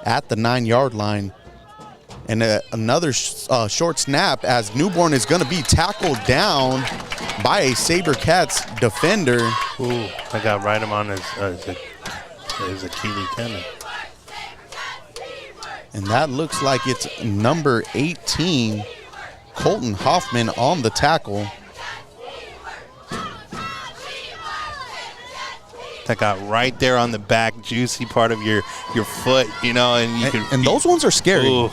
at the 9-yard line. And another short snap as Newborn is going to be tackled down by a SaberCats defender. Ooh, I got right him on his Achilles tendon. And that looks like it's number 18, Colton Hoffman, on the tackle. That got right there on the back, juicy part of your foot, and you can. And those ones are scary. Ooh.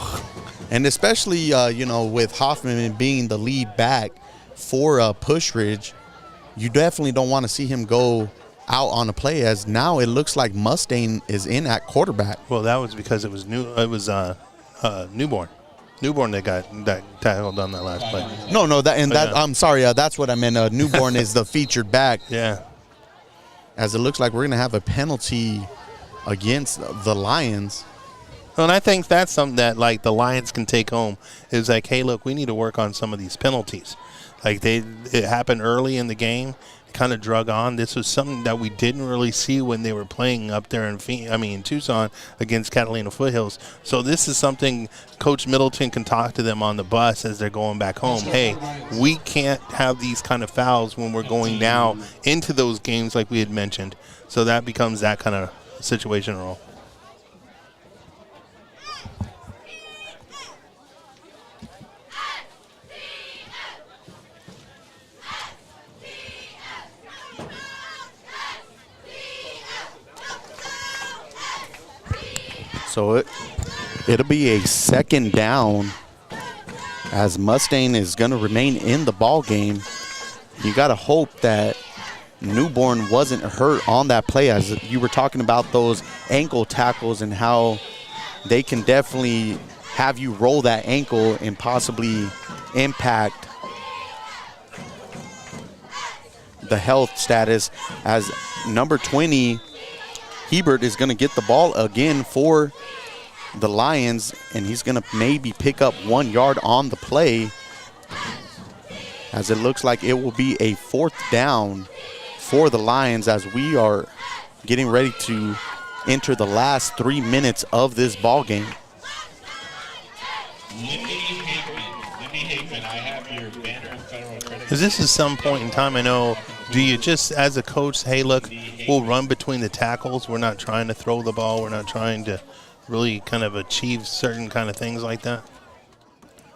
And especially, with Hoffman being the lead back for Pusch Ridge, you definitely don't want to see him go out on a play, as now it looks like Mustaine is in at quarterback. Well, that was because it was Newborn. Newborn that got tackled on that last play. I'm sorry, that's what I meant. Newborn is the featured back. Yeah. As it looks like we're going to have a penalty against the Lions. Well, and I think that's something that, like, the Lions can take home. Is like, hey, look, we need to work on some of these penalties. Like, it happened early in the game, kind of drug on. This was something that we didn't really see when they were playing up there in Tucson against Catalina Foothills. So this is something Coach Middleton can talk to them on the bus as they're going back home. Hey, we can't have these kind of fouls when we're going now into those games like we had mentioned. So that becomes that kind of situation role. So it'll be a 2nd down as Mustaine is going to remain in the ball game. You got to hope that Newborn wasn't hurt on that play, as you were talking about those ankle tackles and how they can definitely have you roll that ankle and possibly impact the health status, as number 20 Hebert is going to get the ball again for the Lions, and he's going to maybe pick up 1 yard on the play, as it looks like it will be a 4th down for the Lions as we are getting ready to enter the last 3 minutes of this ball game. Lindy Hageman, I have your banner and federal credit. Because this is some point in time, I know, do you just, as a coach, say, hey, look, we'll run between the tackles. We're not trying to throw the ball. We're not trying to really kind of achieve certain kind of things like that?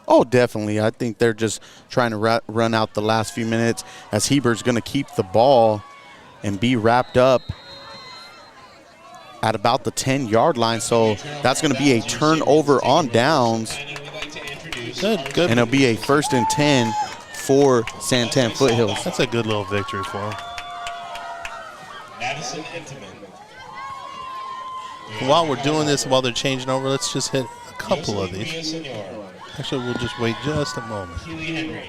Oh, definitely. I think they're just trying to run out the last few minutes, as Heber's going to keep the ball and be wrapped up at about the 10-yard line. So that's going to be a turnover on downs. Good. And it'll be a 1st and 10 for Santan Foothills. That's a good little victory for him. Madison Intiman. While we're doing this, while they're changing over, let's just hit a couple of these. Actually, we'll just wait just a moment. Keely Henry.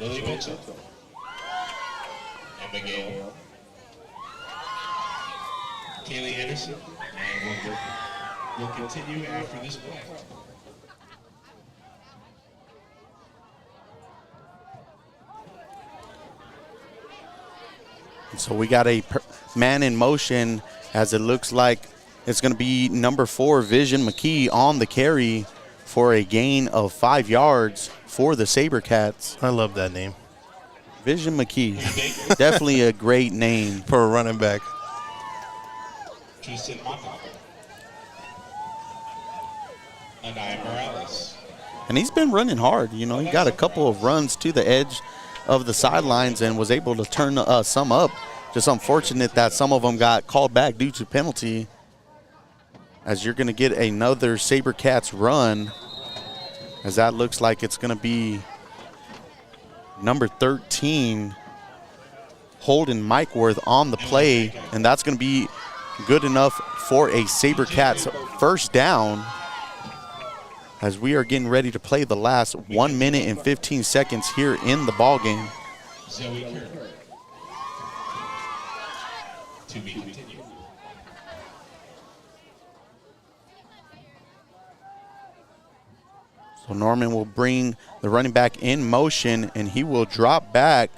Lily Mitchell. Emma Gale. Kaylee Anderson. And we'll continue after this play. So we got a man in motion, as it looks like it's going to be number 4, Vision McKee, on the carry for a gain of 5 yards for the SaberCats. I love that name. Vision McKee. Definitely a great name for a running back. Tristan Mata. Anaya Morales. And he's been running hard. You know, he got a couple of runs to the edge of the sidelines and was able to turn some up. Just unfortunate that some of them got called back due to penalty, as you're going to get another SaberCats run, as that looks like it's going to be number 13, Holden Mikeworth, on the play, and that's going to be good enough for a SaberCats 1st down, as we are getting ready to play the last 1 minute and 15 seconds here in the ball game. Zoe Kerr. To be continued. So Norman will bring the running back in motion, and he will drop back,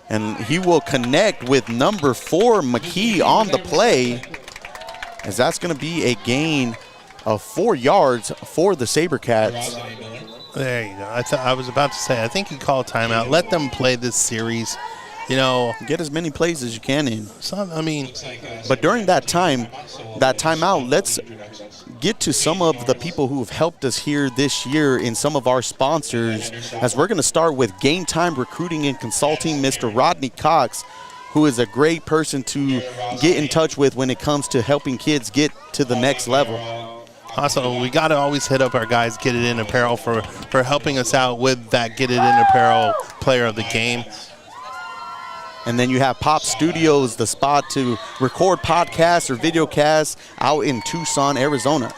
and he will connect with number 4, McKee, on the play, as that's going to be a gain of 4 yards for the SaberCats. There you go. I was about to say, I think he called timeout. Let them play this series. You know, get as many plays as you can in. I but during that timeout, let's get to some of the people who have helped us here this year in some of our sponsors, as we're going to start with Game Time Recruiting and Consulting, Mr. Rodney Cox, who is a great person to get in touch with when it comes to helping kids get to the next level. Also, we got to always hit up our guys, Get It In Apparel, for helping us out with that Get It In Apparel Player of the Game. And then you have Pop Studios, the spot to record podcasts or videocasts out in Tucson, Arizona.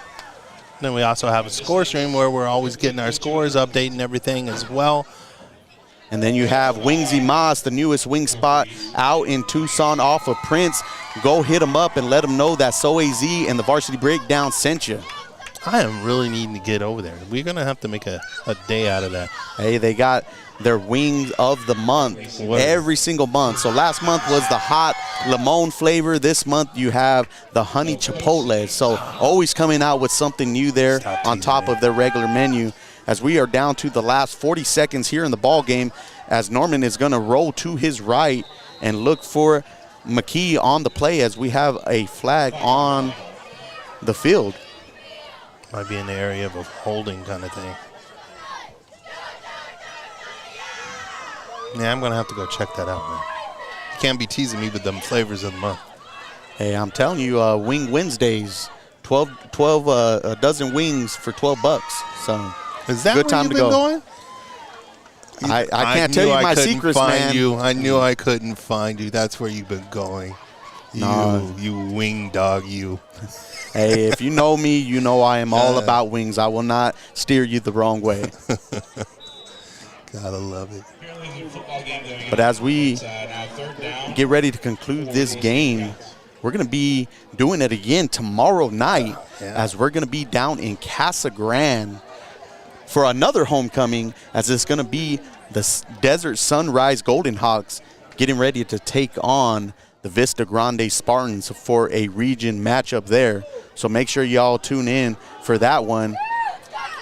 Then we also have a score stream where we're always getting our scores, updating everything as well. And then you have Wingsy Moss, the newest wing spot out in Tucson off of Prince. Go hit them up and let them know that SoAZ and the Varsity Breakdown sent you. I am really needing to get over there. We're going to have to make a day out of that. Hey, they got their wings of the month every single month. So last month was the hot limon flavor. This month you have the honey chipotle. So always coming out with something new there on top of their regular menu. As we are down to the last 40 seconds here in the ball game, as Norman is going to roll to his right and look for McKee on the play, as we have a flag on the field. Might be in the area of a holding kind of thing. Yeah, I'm going to have to go check that out, man. You can't be teasing me with them flavors of the month. Hey, I'm telling you, Wing Wednesdays, 12 a dozen wings for $12. So is that good where time you've to been go. Going? I can't tell you my secrets, man. I knew I couldn't find you. That's where you've been going. You wing dog, you. Hey, if you know me, you know I am all about wings. I will not steer you the wrong way. Gotta love it. But as we get ready to conclude this game, we're going to be doing it again tomorrow night as we're going to be down in Casa Grande for another homecoming, as it's going to be the Desert Sunrise Golden Hawks getting ready to take on the Vista Grande Spartans for a region matchup there. So make sure y'all tune in for that one,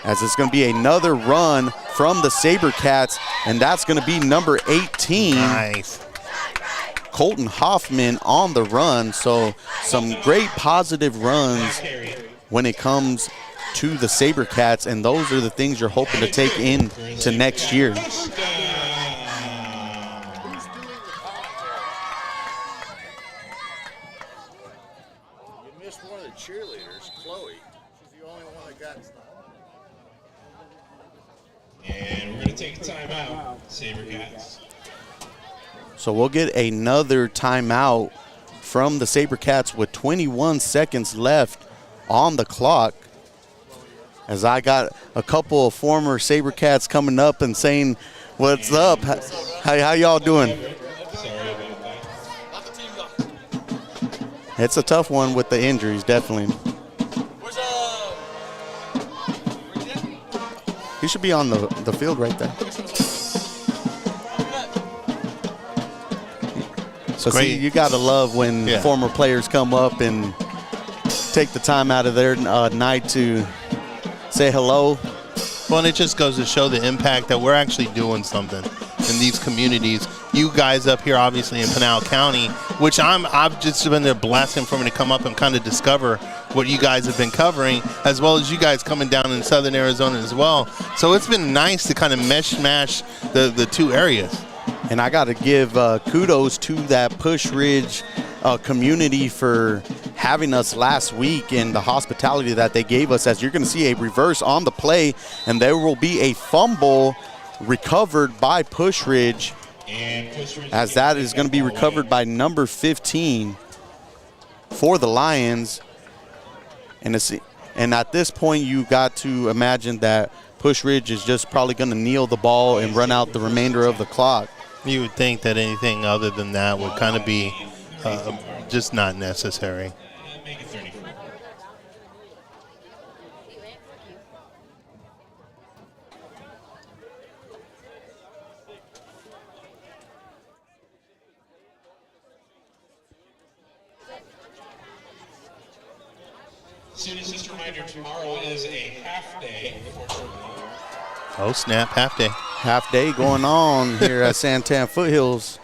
as it's going to be another run from the SaberCats, and that's going to be number 18. Nice. Colton Hoffman on the run. So some great positive runs when it comes to the SaberCats, and those are the things you're hoping to take into next year. And we're going to take a timeout, SaberCats. So we'll get another timeout from the SaberCats with 21 seconds left on the clock. As I got a couple of former SaberCats coming up and saying, what's up? How y'all doing? It's a tough one with the injuries, definitely. He should be on the field right there. So see, you got to love when former players come up and take the time out of their night to say hello. Well, and it just goes to show the impact that we're actually doing something in these communities. You guys up here, obviously in Pinal County, which I've just been a blessing for me to come up and kind of discover what you guys have been covering, as well as you guys coming down in Southern Arizona as well. So it's been nice to kind of mesh-mash the two areas. And I got to give kudos to that Pusch Ridge community for having us last week, and the hospitality that they gave us, as you're going to see a reverse on the play, and there will be a fumble recovered by Pusch Ridge, as that is going to be recovered by number 15 for the Lions. And at this point, you got to imagine that Pusch Ridge is just probably going to kneel the ball and run out the remainder of the clock. You would think that anything other than that would kind of be just not necessary. Students, just a reminder, tomorrow is a half day. Oh, snap, half day. Half day going on here at Santan Foothills.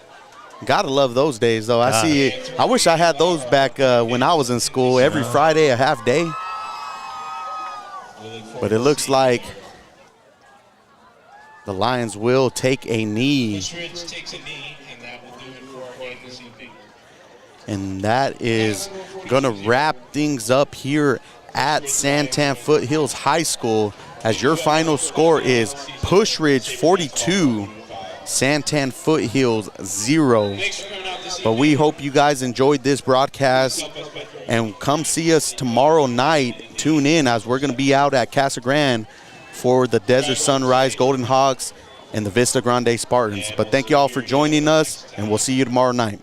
Gotta love those days, though. I wish I had those back when I was in school. Every Friday, a half day. But it looks like the Lions will take a knee. Takes a knee, and that will do it for our game this evening. And that is going to wrap things up here at Santan Foothills High School, as your final score is Pusch Ridge 42, Santan Foothills 0. But we hope you guys enjoyed this broadcast, and come see us tomorrow night. Tune in, as we're going to be out at Casa Grande for the Desert Sunrise Golden Hawks and the Vista Grande Spartans. But thank you all for joining us, and we'll see you tomorrow night.